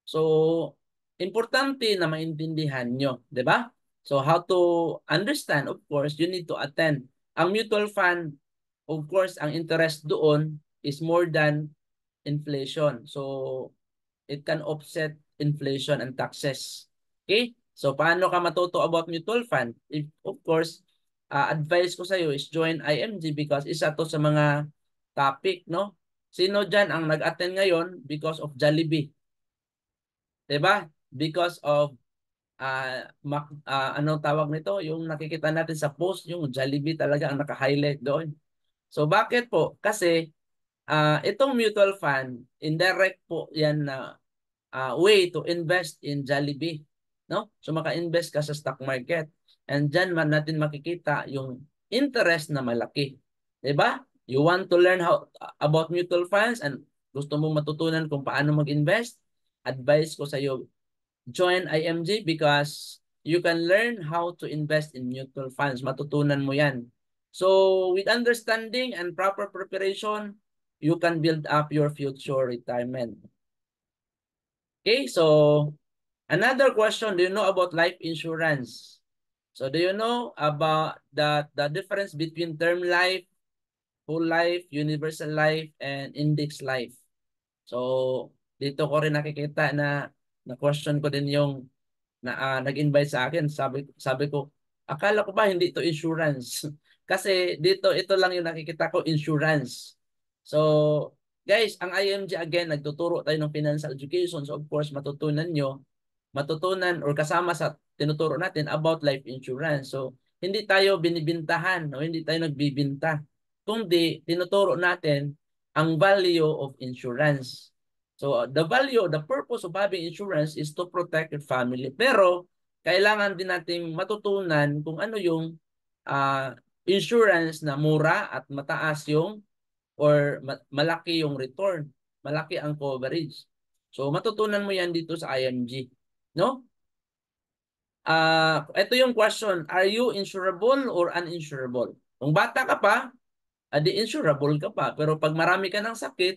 So importante na maintindihan nyo, di ba? So how to understand, of course, you need to attend. Ang mutual fund, of course, ang interest doon is more than inflation. So it can offset inflation and taxes. Okay? So, paano ka matuto about mutual fund? If, of course, advice ko sa iyo is join IMG because isa to sa mga topic, no? Sino dyan ang nag-attend ngayon because of Jollibee? Diba? Because of, anong tawag nito? Yung nakikita natin sa post, yung Jollibee talaga ang naka-highlight doon. So, bakit po? Kasi, itong mutual fund, indirect po yan na way to invest in Jollibee, no? So maka-invest ka sa stock market. And diyan man natin makikita yung interest na malaki. 'Di ba? You want to learn how about mutual funds and gusto mong matutunan kung paano mag-invest? Advice ko sa iyo, join IMG because you can learn how to invest in mutual funds. Matutunan mo 'yan. So with understanding and proper preparation, you can build up your future retirement. Okay, so another question, do you know about life insurance? So do you know about the difference between term life, whole life, universal life, and index life? So dito ko rin nakikita na question ko din yung nag-invite sa akin. Sabi ko, akala ko ba hindi ito insurance? Kasi dito ito lang yung nakikita ko, insurance. So guys, ang IMG again, nagtuturo tayo ng financial education. So of course, matutunan or kasama sa tinuturo natin about life insurance. So hindi tayo binibintahan o hindi tayo nagbibinta. Kundi tinuturo natin ang value of insurance. So the value, the purpose of having insurance is to protect your family. Pero kailangan din nating matutunan kung ano yung insurance na mura at mataas yung or malaki yung return, malaki ang coverage. So matutunan mo yan dito sa IMG, no? Ito yung question, are you insurable or uninsurable? Kung bata ka pa, di insurable ka pa. Pero pag marami ka ng sakit,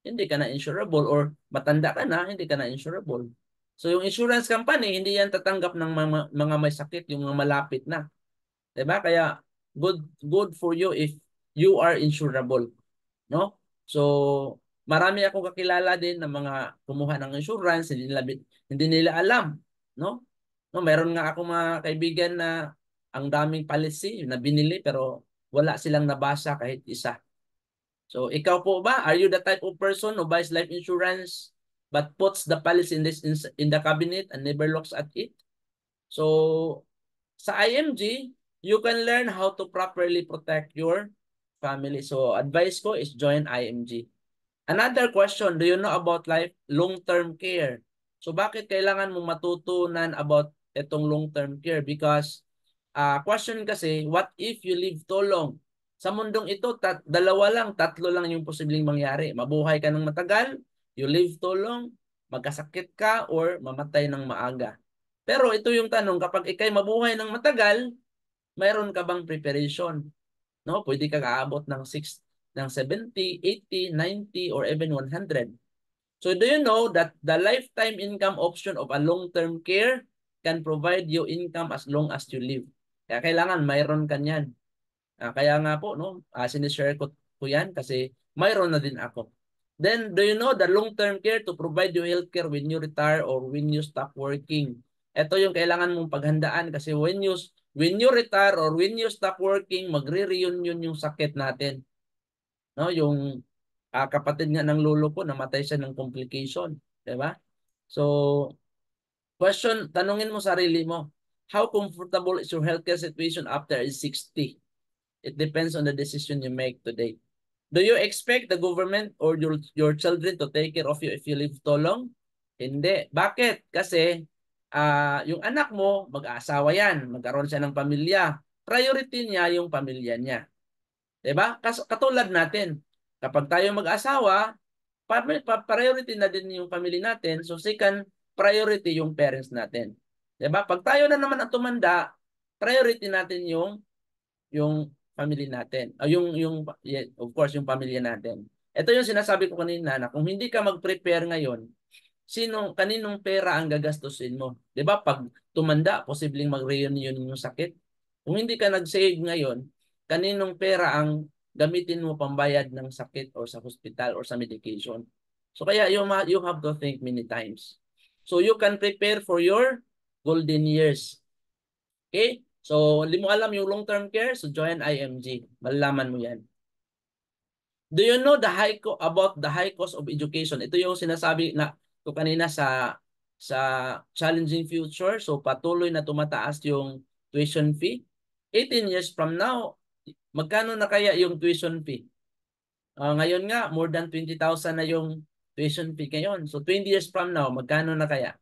hindi ka na insurable or matanda ka na, hindi ka na insurable. So yung insurance company, hindi yan tatanggap ng mga may sakit, yung mga malapit na. 'Di ba? Kaya good for you if you are insurable, no? So marami akong kakilala din ng mga kumuha ng insurance, hindi nila alam, no? No, meron nga akong mga kaibigan na ang daming policy na binili pero wala silang nabasa kahit isa. So ikaw po ba, are you the type of person who buys life insurance but puts the policy in the cabinet and never looks at it? So sa IMG, you can learn how to properly protect your family. So advice ko is join IMG. Another question, do you know about life long-term care? So bakit kailangan mo matutunan about itong long-term care? Because question kasi, what if you live too long? Sa mundong ito, dalawa lang, tatlo lang yung posibleng mangyari. Mabuhay ka ng matagal, you live too long, magkasakit ka, or mamatay ng maaga. Pero ito yung tanong, kapag ikay mabuhay ng matagal, mayroon ka bang preparation? No? Pwede ka aabot ng 70, 80, 90, or even 100. So do you know that the lifetime income option of a long-term care can provide you income as long as you live? Kaya kailangan mayroon ka niyan. Kaya nga po, no, sinishare ko yan kasi mayroon na din ako. Then, do you know the long-term care to provide you healthcare when you retire or when you stop working? Ito yung kailangan mong paghandaan kasi when you retire or when you stop working, magre-reunion yung sakit natin. No, yung kapatid nga ng lolo ko, namatay siya ng complication. Diba? So, question, tanungin mo sarili mo, how comfortable is your healthcare situation after age 60? It depends on the decision you make today. Do you expect the government or your children to take care of you if you live too long? Hindi. Bakit? Kasi yung anak mo, mag-aasawa yan, magkaroon siya ng pamilya. Priority niya yung pamilya niya. Diba? Katulad natin, kapag tayo mag-asawa, priority na din yung family natin. So second priority yung parents natin. Diba? Pag tayo na naman ang tumanda, priority natin yung family natin. Yeah, of course, yung pamilya natin. Ito yung sinasabi ko kanina na kung hindi ka mag-prepare ngayon, kaninong pera ang gagastusin mo? 'Di ba? Pag tumanda, posibleng mag-reunion yung sakit. Kung hindi ka nag-save ngayon, kaninong pera ang gamitin mo pambayad ng sakit or sa hospital or sa medication? So kaya you have to think many times. So you can prepare for your golden years. Okay? So, hindi mo alam yung long-term care, so join IMG. Malalaman mo yan. Do you know about the high cost of education? Ito yung sinasabi na ko kanina sa challenging future. So, patuloy na tumataas yung tuition fee. 18 years from now, magkano na kaya yung tuition fee? Ngayon nga, more than 20,000 na yung tuition fee ngayon. So, 20 years from now, magkano na kaya?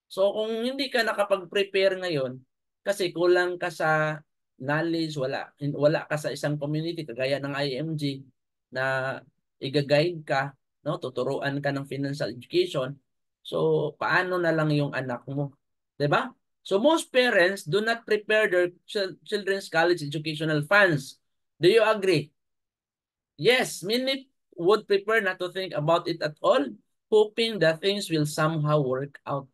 So kung hindi ka nakapag-prepare ngayon, kasi kulang ka sa knowledge, wala ka sa isang community kagaya ng IMG na i-guide ka, no, tuturuan ka ng financial education. So paano na lang yung anak mo, 'di ba? So most parents do not prepare their children's college educational funds. Do you agree? Yes, many would prefer not to think about it at all, hoping that things will somehow work out.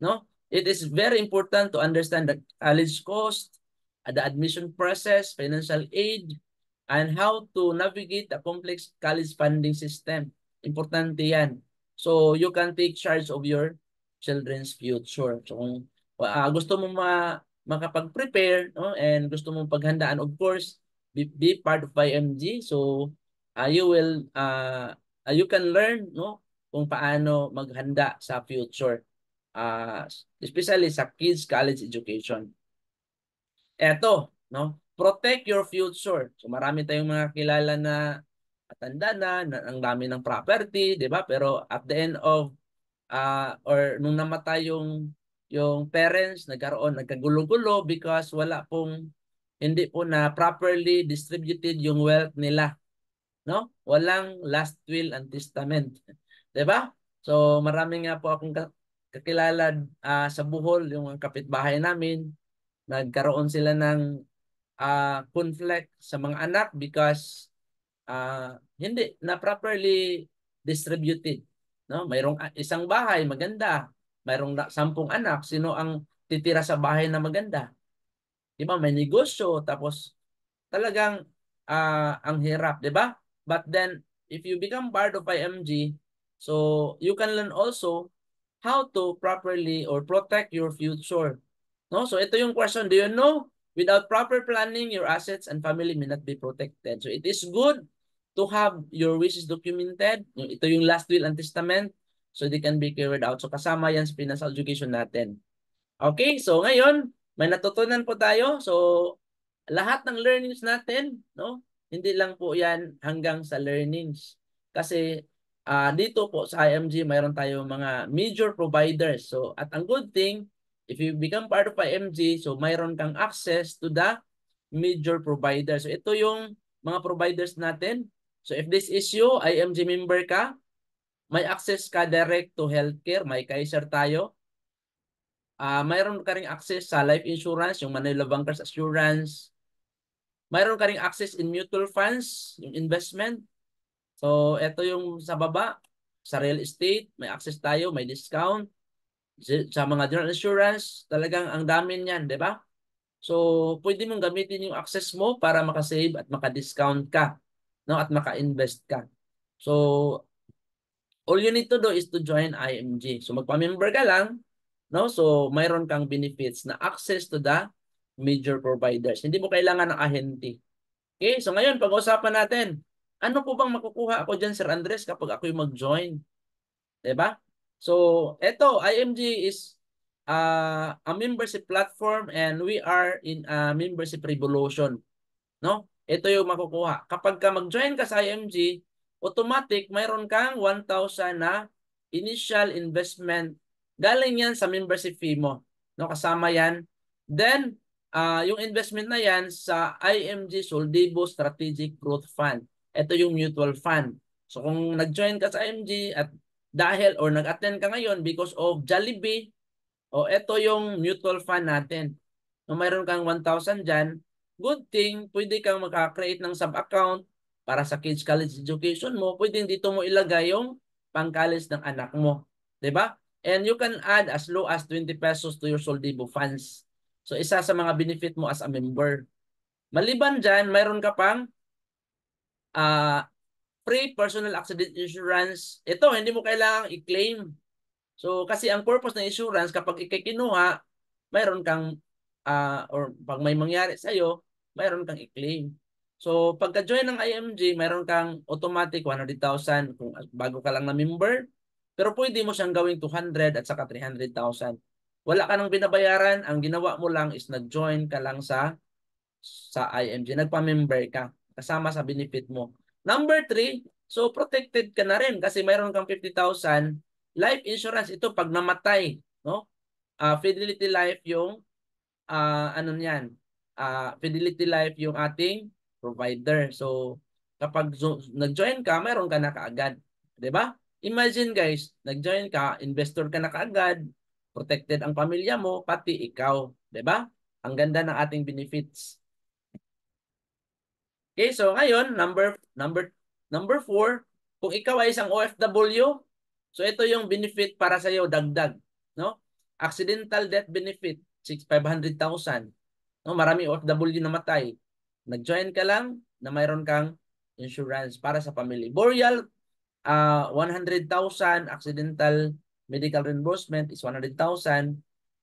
No? It is very important to understand the college cost, the admission process, financial aid, and how to navigate the complex college funding system. Importante yan. So you can take charge of your children's future. So kung gusto mo makapag-prepare, no, and gusto mong paghandaan, of course, be part of IMG. So you can learn, no, kung paano maghanda sa future, uh, especially sa kids college education. Eto, no? Protect your future. So marami tayong mga kilala na matanda na ang dami ng property, 'di ba? Pero at the end of or nung namatay yung parents nagkagulo-gulo because hindi po na properly distributed yung wealth nila, no? Walang last will and testament. 'Di ba? So marami nga po akong kakilala sa Bohol, yung kapitbahay namin, nagkaroon sila ng conflict sa mga anak because hindi na properly distributed, no? Mayroong isang bahay maganda, mayroong 10 anak, sino ang titira sa bahay na maganda? 'Di ba? May negosyo tapos talagang ang hirap, 'di ba? But then if you become part of IMG, so you can learn also how to properly or protect your future. No? So ito yung question, do you know without proper planning your assets and family may not be protected. So it is good to have your wishes documented. Ito yung last will and testament so they can be carried out. So kasama yan sa financial education natin. Okay, so ngayon, may natutunan po tayo. So, lahat ng learnings natin, no? Hindi lang po yan hanggang sa learnings. Kasi dito po sa IMG, mayroon tayong mga major providers. So, at ang good thing, if you become part of IMG, so mayroon kang access to the major providers. So, ito yung mga providers natin. So, if this is you, IMG member ka, may access ka direct to healthcare, may Kaiser tayo. Mayroon ka ring access sa life insurance, yung Manila Bankers Assurance. Mayroon ka ring access in mutual funds, yung investment. So, ito yung sa baba. Sa real estate, may access tayo, may discount. Sa mga general insurance, talagang ang dami niyan, di ba? So, pwede mong gamitin yung access mo para makasave at maka-discount ka, no? At maka-invest ka. So, all you need to do is to join IMG. So magpa-member ka lang, no? So mayroon kang benefits na access to the major providers. Hindi mo kailangan ng ahente. Okay? So ngayon pag-uusapan natin, ano po bang makukuha ako diyan, Sir Andres, kapag ako yung mag-join? 'Di ba? So eto, IMG is a membership platform and we are in a membership revolution. No? Ito yung makukuha. Kapag ka mag-join ka sa IMG, automatic mayroon kang 1,000 na initial investment. Galing yan sa membership fee mo. No, kasama yan. Then, yung investment na yan sa IMG Soldibo Strategic Growth Fund. Ito yung mutual fund. So kung nag-join ka sa IMG at dahil or nag-attend ka ngayon because of Jollibee, o ito yung mutual fund natin. Kung mayroon kang 1,000 dyan, good thing, pwede kang maka-create ng sub-account para sa kids college education mo. Pwede dito mo ilagay yung pang-college ng anak mo. 'Di ba? And you can add as low as 20 pesos to your Soldibo funds. So isa sa mga benefit mo as a member. Maliban dyan, mayroon ka pang uh, free personal accident insurance. Ito, hindi mo kailangang i-claim. So kasi ang purpose ng insurance kapag ikikinuha, mayroon kang or pag may mangyari sa iyo, mayroon kang i-claim. So pagka-join ng IMG, mayroon kang automatic 100,000 kung bago ka lang na member. Pero pwede mo siyang gawing 200 at saka 300,000. Wala ka nang binabayaran, ang ginawa mo lang is nag-join ka lang sa IMG, nagpa-member ka kasama sa benefit mo. Number 3, so protected ka na rin kasi mayroon kang 50,000 life insurance. Ito pag namatay, no? Fidelity Life yung ano niyan? Fidelity Life yung ating provider. So kapag nag-join ka, mayroon ka na kaagad, 'di ba? Imagine guys, nag-join ka, investor ka na kaagad, protected ang pamilya mo, pati ikaw, 'di ba? Ang ganda ng ating benefits. Okay, so ngayon, number 4, kung ikaw ay isang OFW, so ito yung benefit para sa iyo dagdag, no? Accidental death benefit, 500,000. No, marami OFW namatay. Nag-join ka lang na mayroon kang insurance para sa family. Burial 100,000, accidental medical reimbursement is 100,000.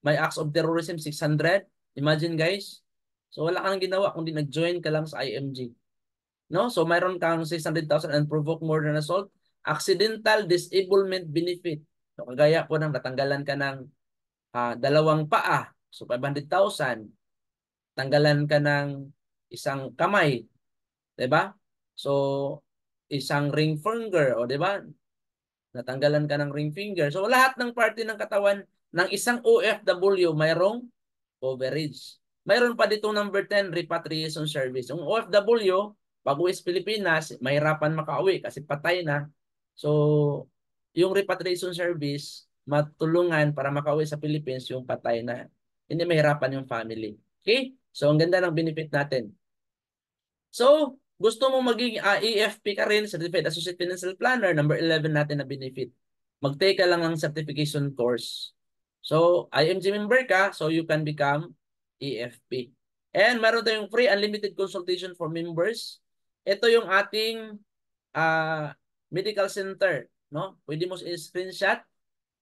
May acts of terrorism 600. Imagine guys. So wala kang ginawa kundi nag-join ka lang sa IMG. No? So mayroon kang 600,000 unprovoked murder and assault, accidental disablement benefit. So kagaya po ng natanggalan ka ng dalawang paa, so 500,000. Tanggalan ka ng isang kamay, 'di ba? So isang ring finger, o 'di ba? Natanggalan ka ng ring finger. So lahat ng parte ng katawan ng isang OFW, mayroong overage. Mayroon pa dito number 10, repatriation service. Yung OFW, pag-uwi sa Pilipinas, mahirapan makauwi kasi patay na. So, yung repatriation service, matulungan para makauwi sa Philippines yung patay na. Hindi mahirapan yung family. Okay? So, ang ganda ng benefit natin. So, gusto mo maging EFP ka rin, Certified Associate Financial Planner, number 11 natin na benefit. Mag-take ka lang ng certification course. So, IMG member ka, so you can become EFP. And meron tayong free unlimited consultation for members. Ito yung ating medical center, no? Pwede mo i-screenshot.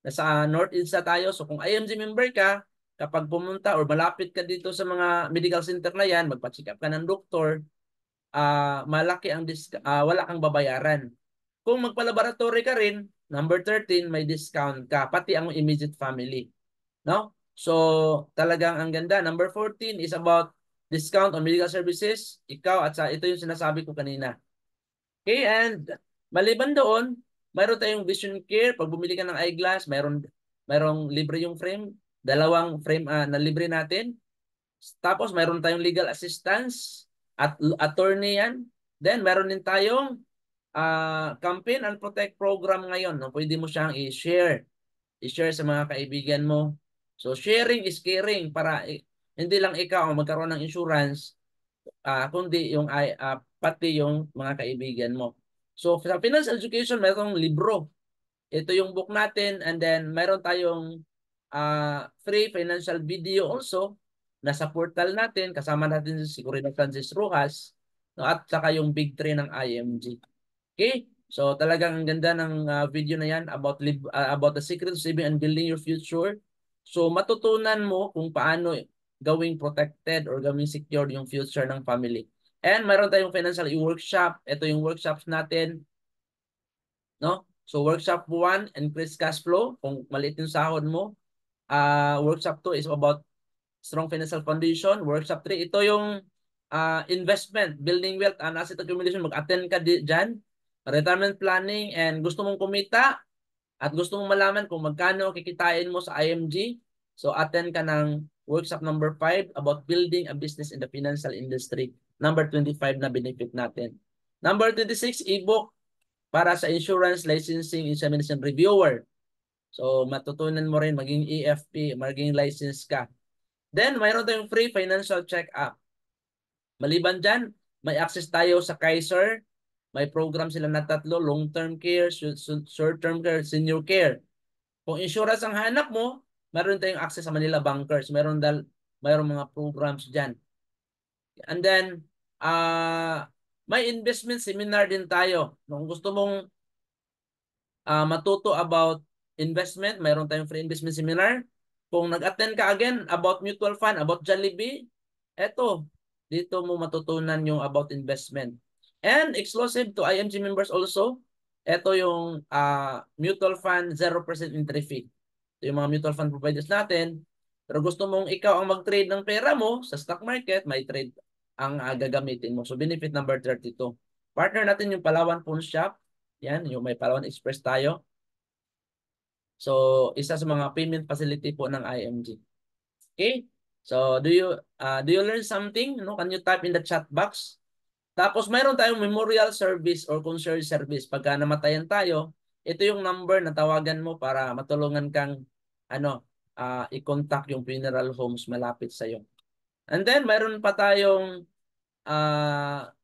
Nasa North East tayo. So, kung IMG member ka, kapag pumunta or malapit ka dito sa mga medical center na yan, magpa-check up ka ng doktor, malaki ang wala kang babayaran. Kung magpa-laboratory ka rin, number 13, may discount ka, pati ang immediate family. No? So, talagang ang ganda. Number 14 is about discount on medical services. Ikaw at ito yung sinasabi ko kanina. Okay, and maliban doon, mayroon tayong vision care. Pag bumili ka ng eyeglass, mayroong libre yung frame. Dalawang frame na libre natin. Tapos mayroon tayong legal assistance at attorney yan. Then meron din tayong campaign and protect program ngayon. No? Pwede mo siyang i-share. I-share sa mga kaibigan mo. So sharing is caring para hindi lang ikaw ang magkaroon ng insurance, kundi yung pati yung mga kaibigan mo. So sa finance education, mayroong libro. Ito yung book natin, and then mayroon tayong free financial video also. Nasa portal natin, kasama natin si Corina Francis Rojas, no, at saka yung big 3 ng IMG. Okay? So talagang ang ganda ng video na yan about the secret of saving and building your future. So matutunan mo kung paano gawing protected or gawing secure yung future ng family. And mayroon tayong financial workshop. Ito yung workshops natin, no? So workshop 1, increase cash flow. Kung maliit yung sahod mo. Workshop 2 is about strong financial foundation. Workshop 3, ito yung investment, building wealth and asset accumulation. Mag-attend ka dyan. Retirement planning, and gusto mong kumita at gusto mong malaman kung magkano kikitain mo sa IMG. So attend ka ng workshop number 5 about building a business in the financial industry. Number 25 na benefit natin. Number 26, ebook para sa insurance licensing examination reviewer. So matutunan mo rin maging EFP, maging license ka. Then mayroon tayong free financial check-up. Maliban dyan, may access tayo sa Kaiser. May program sila na 3, long-term care, short-term care, senior care. Kung insurance ang hanap mo, meron tayong access sa Manila Bankers. Mayroong mga programs dyan. And then, may investment seminar din tayo. Kung gusto mong matuto about investment, mayroon tayong free investment seminar. Kung nag-attend ka again about mutual fund, about Jollibee, dito mo matutunan yung about investment. And exclusive to IMG members also, ito yung mutual fund 0% entry fee. Ito yung mga mutual fund providers natin. Pero gusto mong ikaw ang mag-trade ng pera mo sa stock market, may trade ang gagamitin mo. So benefit number 32. Partner natin yung Palawan Pawn Shop. Yan, yung may Palawan Express tayo. So, isa sa mga payment facility po ng IMG. Okay? So, do you learn something? No? Can you type in the chat box? Tapos, mayroon tayong memorial service or concierge service. Pagka namatayan tayo, ito yung number na tawagan mo para matulungan kang i-contact yung funeral homes malapit sa iyo. And then, mayroon pa tayong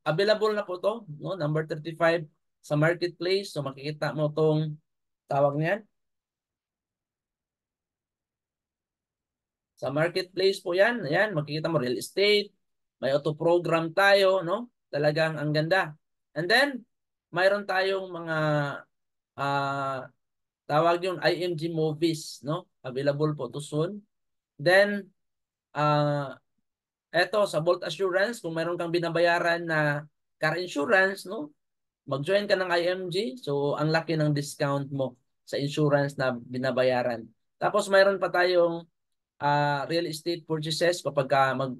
available na po to, no? Number 35 sa marketplace. So, makikita mo tong tawag niyan. Sa marketplace po yan. Ayan, makikita mo real estate. May auto program tayo, no? Talagang ang ganda. And then, mayroon tayong mga tawag yung IMG movies, no? Available po to soon. Then, eto sa Bolt Assurance, kung mayroon kang binabayaran na car insurance, no? Mag-join ka ng IMG. So, ang laki ng discount mo sa insurance na binabayaran. Tapos, mayroon pa tayong real estate purchases kapag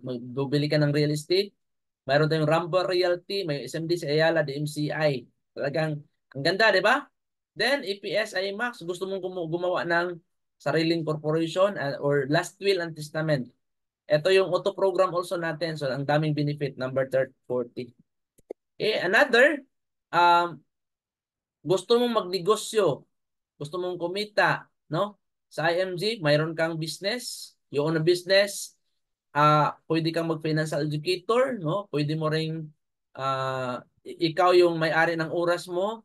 magbubili ka ng real estate. Mayroon tayong Rambo Realty, may SMD sa Ayala, DMCI. Talagang ang ganda, di ba? Then EPS IMAX, gusto mong gumawa ng sariling corporation or last will and testament. Ito yung auto-program also natin. So, ang daming benefit. Number 40. Okay, another, um, gusto mong magnegosyo, gusto mong kumita, no? Sa IMG, mayroon kang business, you own a business, pwede kang mag-financial educator, no? Pwede mo ring ikaw yung may-ari ng oras mo.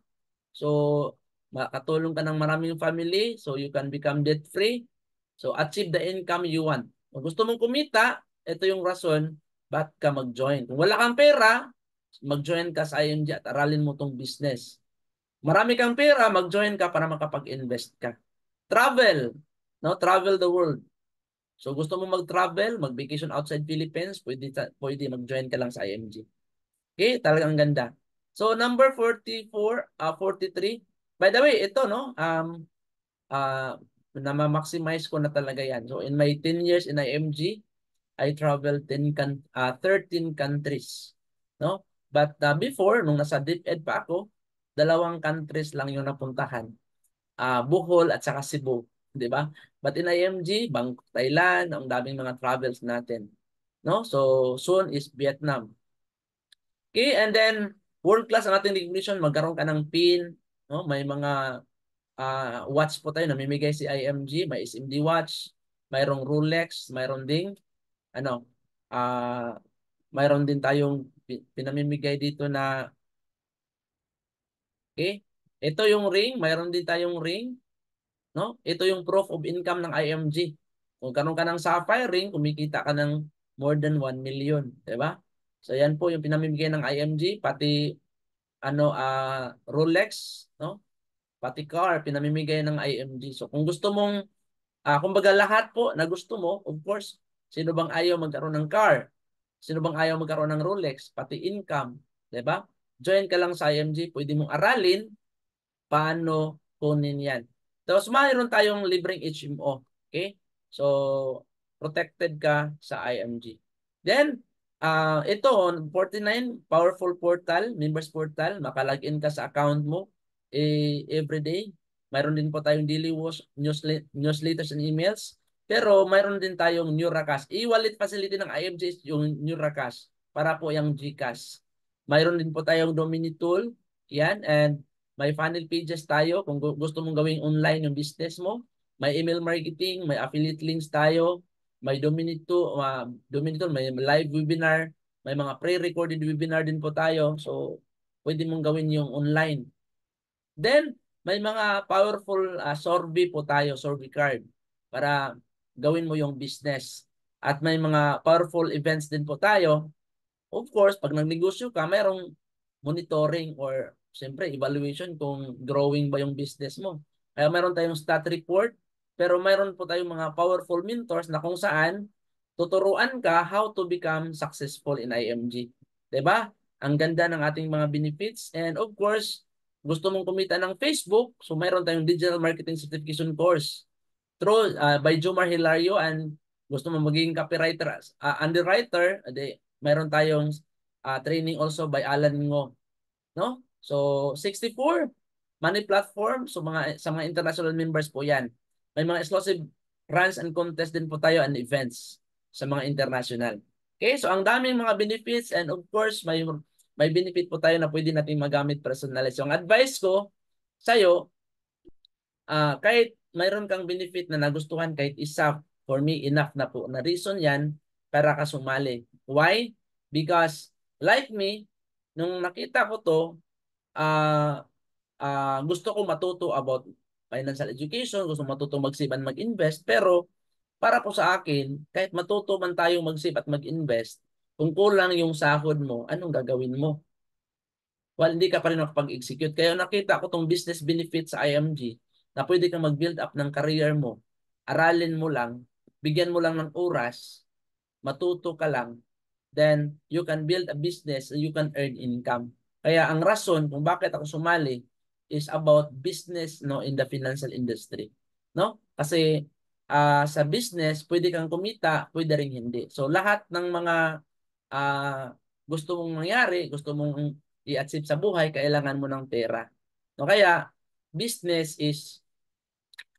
So, makatulong ka ng maraming family, so you can become debt-free. So, achieve the income you want. Kung gusto mong kumita, ito yung rason ba't ka mag-join. Kung wala kang pera, mag-join ka sa IMG at aralin mo tong business. Marami kang pera, mag-join ka para makapag-invest ka. Travel, no? Travel the world. So gusto mo mag-travel, mag-vacation outside Philippines, pwede mag-join ka lang sa IMG. Okay, talagang ganda. So number 44, 43. By the way, ito no, na-maximize ko na talaga yan. So in my 10 years in IMG, I traveled 13 countries, no? But before, nung nasa DepEd pa ako, 2 countries lang yung napuntahan. Bohol at saka Cebu, di ba? But in IMG, Bangkok, Thailand, ang daming mga travels natin, no? So soon is Vietnam. Okay, and then world class ang ating recognition, magkaroon ka ng pin, no? May mga watch po tayo namimigay si IMG, may SMD watch, mayroong Rolex, mayroon ding ano, mayroon din tayong pinamimigay dito na okay. Ito yung ring, mayroon din tayong ring, no? Ito yung proof of income ng IMG. Kung karon ka ng sapphire ring, kumikita ka ng more than 1 million, 'di ba? So yan po yung pinamimigay ng IMG, pati Rolex, no? Pati car pinamimigay ng IMG. So kung gusto mong kumbaga lahat po na gusto mo, of course, sino bang ayaw magkaroon ng car? Sino bang ayaw magkaroon ng Rolex? Pati income, 'di ba? Join ka lang sa IMG, pwede mong aralin paano kunin yan. Tapos mayroon tayong libreng HMO. Okay? So, protected ka sa IMG. Then, ito, 49, powerful portal, members portal, makalagin ka sa account mo everyday. Mayroon din po tayong daily newsletters and emails. Pero mayroon din tayong NeuroCash. E-wallet facility ng IMG is yung NeuroCash para po yung GCash. Mayroon din po tayong Domini tool. Yan. And may funnel pages tayo kung gusto mong gawing online yung business mo. May email marketing, may affiliate links tayo, may Dominito, may live webinar, may mga pre-recorded webinar din po tayo. So, pwede mong gawin yung online. Then, may mga powerful survey po tayo, survey card, para gawin mo yung business. At may mga powerful events din po tayo. Of course, pag nagnegosyo ka, mayroong monitoring or siyempre evaluation kung growing ba yung business mo. Kaya mayroon tayong stat report, pero mayroon po tayong mga powerful mentors na kung saan tuturuan ka how to become successful in IMG. 'Di ba? Ang ganda ng ating mga benefits, and of course, gusto mong kumita ng Facebook, so mayroon tayong digital marketing certification course through by Jomar Hilario, and gusto mo maging copywriter, underwriter, mayroon tayong training also by Alan Ngo, no? So 64 money platform, so sa mga international members po 'yan. May mga exclusive runs and contests din po tayo and events sa mga international. Okay, so ang daming mga benefits, and of course may benefit po tayo na pwede nating magamit personally. So ang advice ko sa iyo, kahit mayroon kang benefit na nagustuhan kahit isa, for me enough na po na reason yan para ka sumali. Why? Because like me, nung nakita ko to, uh, gusto ko matuto about financial education, gusto matuto mag-save and mag-invest, pero para po sa akin, kahit matuto man tayo mag-save at mag-invest, kung kulang yung sahod mo, anong gagawin mo? Well, hindi ka pa rin makapag-execute. Kaya nakita ko tong business benefits sa IMG na pwede kang mag-build up ng career mo. Aralin mo lang, bigyan mo lang ng oras, matuto ka lang, then you can build a business and you can earn income. Kaya ang rason kung bakit ako sumali is about business, no, in the financial industry, no? Kasi sa business pwede kang kumita, pwede ring hindi. So lahat ng mga gusto mong mangyari, gusto mong i-achieve sa buhay, kailangan mo ng pera. No, kaya business is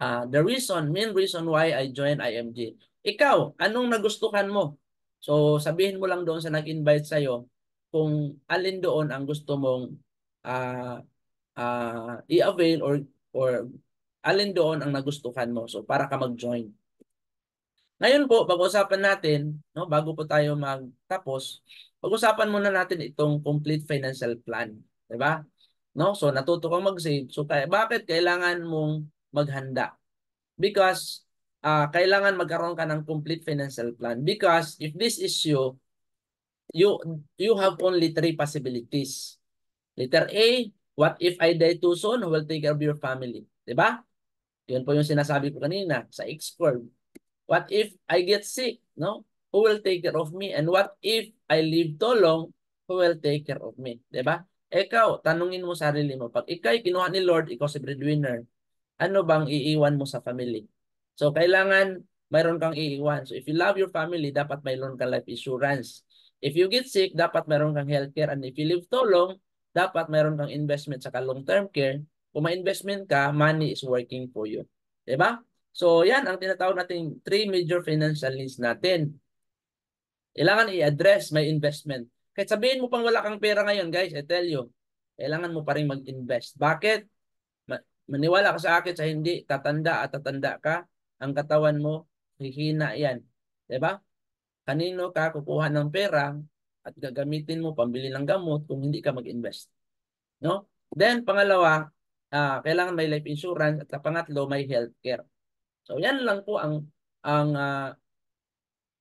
main reason why I joined IMG. Ikaw, anong nagustuhan mo? So, sabihin mo lang doon sa nag-invite sa'yo kung alin doon ang gusto mong ah, i-avail or alin doon ang nagustuhan mo. So, para ka mag-join. Ngayon po, pag-usapan natin, no, bago po tayo magtapos, pag-usapan muna natin itong complete financial plan. 'Di ba? No? So, natuto kang mag-save. So, bakit kailangan mong maghanda? Because kailangan magkaroon ka ng complete financial plan. Because if this is you, you have only three possibilities. Letter A, what if I die too soon? Who will take care of your family? 'Di ba? Yun po yung sinasabi ko kanina sa X-curve. What if I get sick? No? Who will take care of me? And what if I live too long? Who will take care of me? 'Di ba? Ikaw, tanungin mo sarili mo. Pag ikaw kinuha ni Lord, ikaw si breadwinner, ano bang iiwan mo sa family? So, kailangan mayroon kang iiwan. So, if you love your family, dapat mayroon kang life insurance. If you get sick, dapat mayroon kang healthcare. And if you live too long, dapat mayroon kang investment sa long-term care. Kung may investment ka, money is working for you. Diba? So, yan ang tinatawag nating three major financial needs natin. Kailangan i-address may investment. Kahit sabihin mo pang wala kang pera ngayon, guys, I tell you, kailangan mo pa rin mag-invest. Bakit? Maniwala ka sa akin sa hindi, tatanda at tatanda ka, ang katawan mo, hihina yan. Diba? Kanino ka kukuha ng pera at gagamitin mo pambili ng gamot kung hindi ka mag-invest. No? Then, pangalawa, kailangan may life insurance at pangatlo, may healthcare. So, yan lang po ang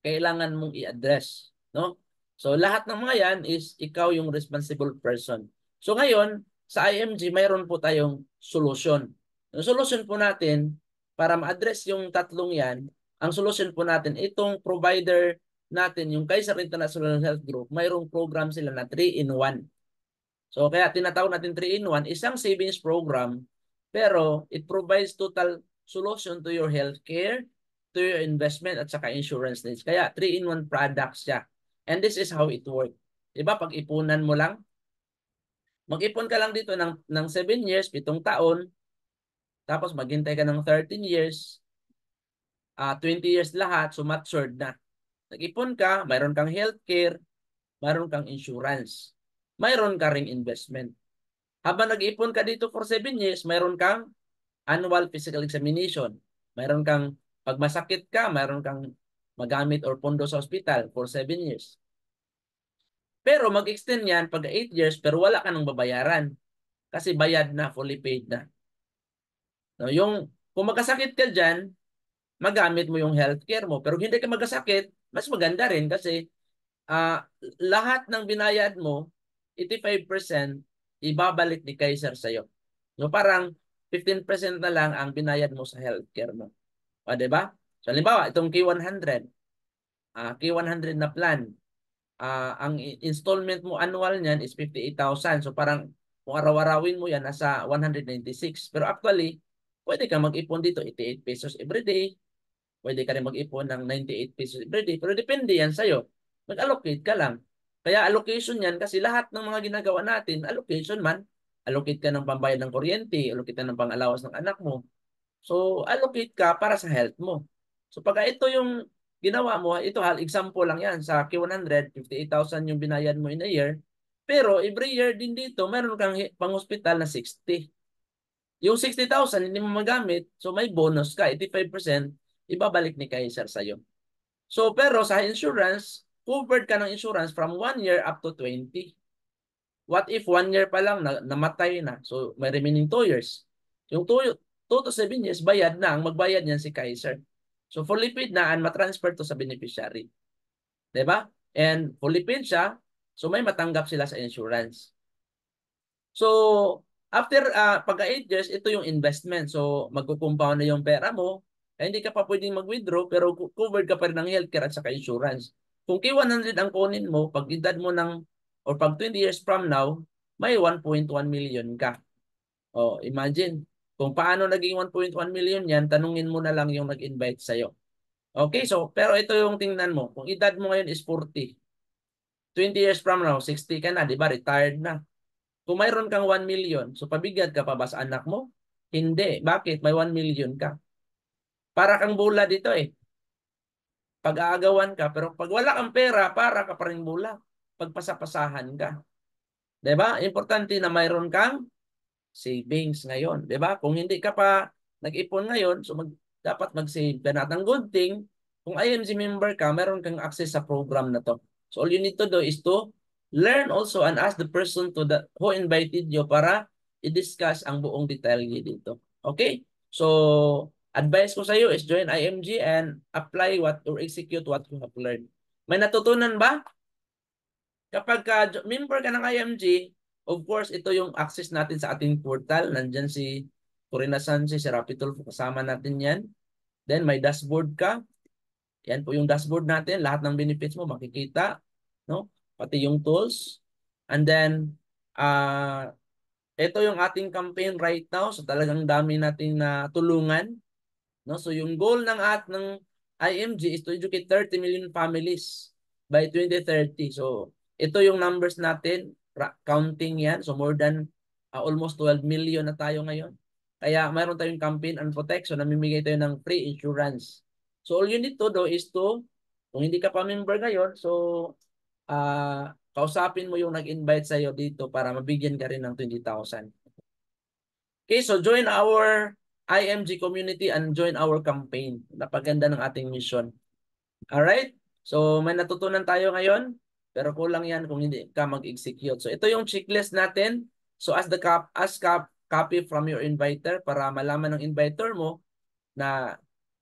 kailangan mong i-address. No? So, lahat ng mga yan is ikaw yung responsible person. So, ngayon, sa IMG, mayroon po tayong solusyon. Yung solusyon po natin, para ma-address yung tatlong yan, ang solusyon po natin, itong provider natin, yung Kaiser International Health Group, mayroong program sila na 3-in-1. So, kaya tinatawag natin 3-in-1, isang savings program, pero it provides total solution to your healthcare, to your investment, at saka insurance needs. Kaya 3-in-1 products siya. And this is how it works. Diba? Pag-ipunan mo lang, mag-ipon ka lang dito ng 7 years, 7 taon, tapos maghintay ka ng 13 years, 20 years lahat, so matured na. Nag-ipon ka, mayroon kang healthcare, mayroon kang insurance, mayroon ka ring investment. Habang nag-ipon ka dito for 7 years, mayroon kang annual physical examination. Mayroon kang, pag masakit ka, mayroon kang magamit or pondo sa hospital for 7 years. Pero mag-extend yan pag 8 years pero wala ka nang babayaran. Kasi bayad na, fully paid na. No, kung magkasakit ka dyan, magamit mo yung healthcare mo. Pero hindi ka magkasakit, mas maganda rin kasi lahat ng binayad mo, 85% ibabalik ni Kaiser sa'yo. So parang 15% na lang ang binayad mo sa healthcare mo. O, diba? So, halimbawa, itong K100, K100 na plan, ang installment mo annual niyan is 58,000. So, parang kung araw-arawin mo yan, nasa 196. Pero actually, pwede ka mag-ipon dito, 88 pesos every day. Pwede ka rin mag-ipon ng 98 pesos every day. Pero depende yan sa'yo. Mag-allocate ka lang. Kaya allocation yan kasi lahat ng mga ginagawa natin, allocation man. Allocate ka ng pambayad ng kuryente, allocate ka ng pang-alawas ng anak mo. So, allocate ka para sa health mo. So, pag ito yung ginawa mo, ito example lang yan. Sa K100, 58,000 yung binayad mo in a year. Pero every year din dito, meron kang pang-hospital na 60. Yung 60,000 hindi mo magamit, so may bonus ka, 85%, ibabalik ni Kaiser sa'yo. So, pero sa insurance, covered ka ng insurance from 1 year up to 20. What if 1 year pa lang namatay na? So, may remaining 2 years. Yung 2 to 7 years, bayad na. Ang magbayad niyan si Kaiser. So, fully paid na and matransfer to sa beneficiary. Diba? And fully paid siya, so may matanggap sila sa insurance. So, after pagka 8 years, ito yung investment. So, magkukumpound na yung pera mo. Hindi ka pa pwedeng mag-withdraw, pero covered ka pa rin ng healthcare at saka insurance. Kung K100 ang kunin mo, pag edad mo or pag 20 years from now, may 1.1 million ka. O, imagine, kung paano naging 1.1 million yan, tanungin mo na lang yung nag-invite sa'yo. Okay, so, pero ito yung tingnan mo. Kung edad mo ngayon is 40, 20 years from now, 60 ka na, di ba? Retired na. Kung mayroon kang 1 million, so pabigat ka pa ba sa anak mo? Hindi. Bakit? May 1 million ka. Para kang bula dito eh. Pag-aagawan ka, pero pag wala kang pera, para ka pa rin bula. Pagpasapasahan ka. 'Di ba? Importante na mayroon kang savings ngayon, 'di ba? Kung hindi ka pa nag-ipon ngayon, so dapat mag-save ka na. At ang good thing, kung IMG member ka, meron kang access sa program na to. So all you need to do is to learn also and ask the person to the who invited you para i-discuss ang buong detalye dito. Okay? So advice ko sa iyo is join IMG and apply what or execute what you have learned. May natutunan ba? Kapag member ka ng IMG, of course, ito yung access natin sa ating portal. Nandyan si Corina Sanchez, si Rapitol, kasama natin yan. Then may dashboard ka. Yan po yung dashboard natin. Lahat ng benefits mo makikita. No? Pati yung tools. And then, ito yung ating campaign right now. So talagang dami nating na tulungan. No? So yung goal ng IMG is to educate 30 million families by 2030. So ito yung numbers natin, counting yan. So more than almost 12 million na tayo ngayon. Kaya mayroon tayong campaign and protection, namimigay tayo ng free insurance. So all you need to do is to, kung hindi ka pa member ngayon, so kausapin mo yung nag-invite sa'yo dito para mabigyan ka rin ng 20,000. Okay, so join our IMG community and join our campaign. Napaganda ng ating mission. Alright? So may natutunan tayo ngayon, pero kulang yan kung hindi ka mag-execute. So ito yung checklist natin. So copy from your inviter para malaman ng inviter mo na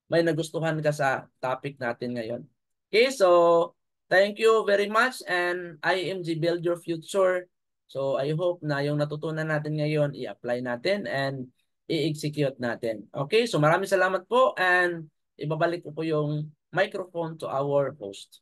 may nagustuhan ka sa topic natin ngayon. Okay, so thank you very much and IMG Build Your Future. So I hope na yung natutunan natin ngayon i-apply natin and i-execute natin. Okay, so maraming salamat po and ibabalik ko po yung microphone to our host.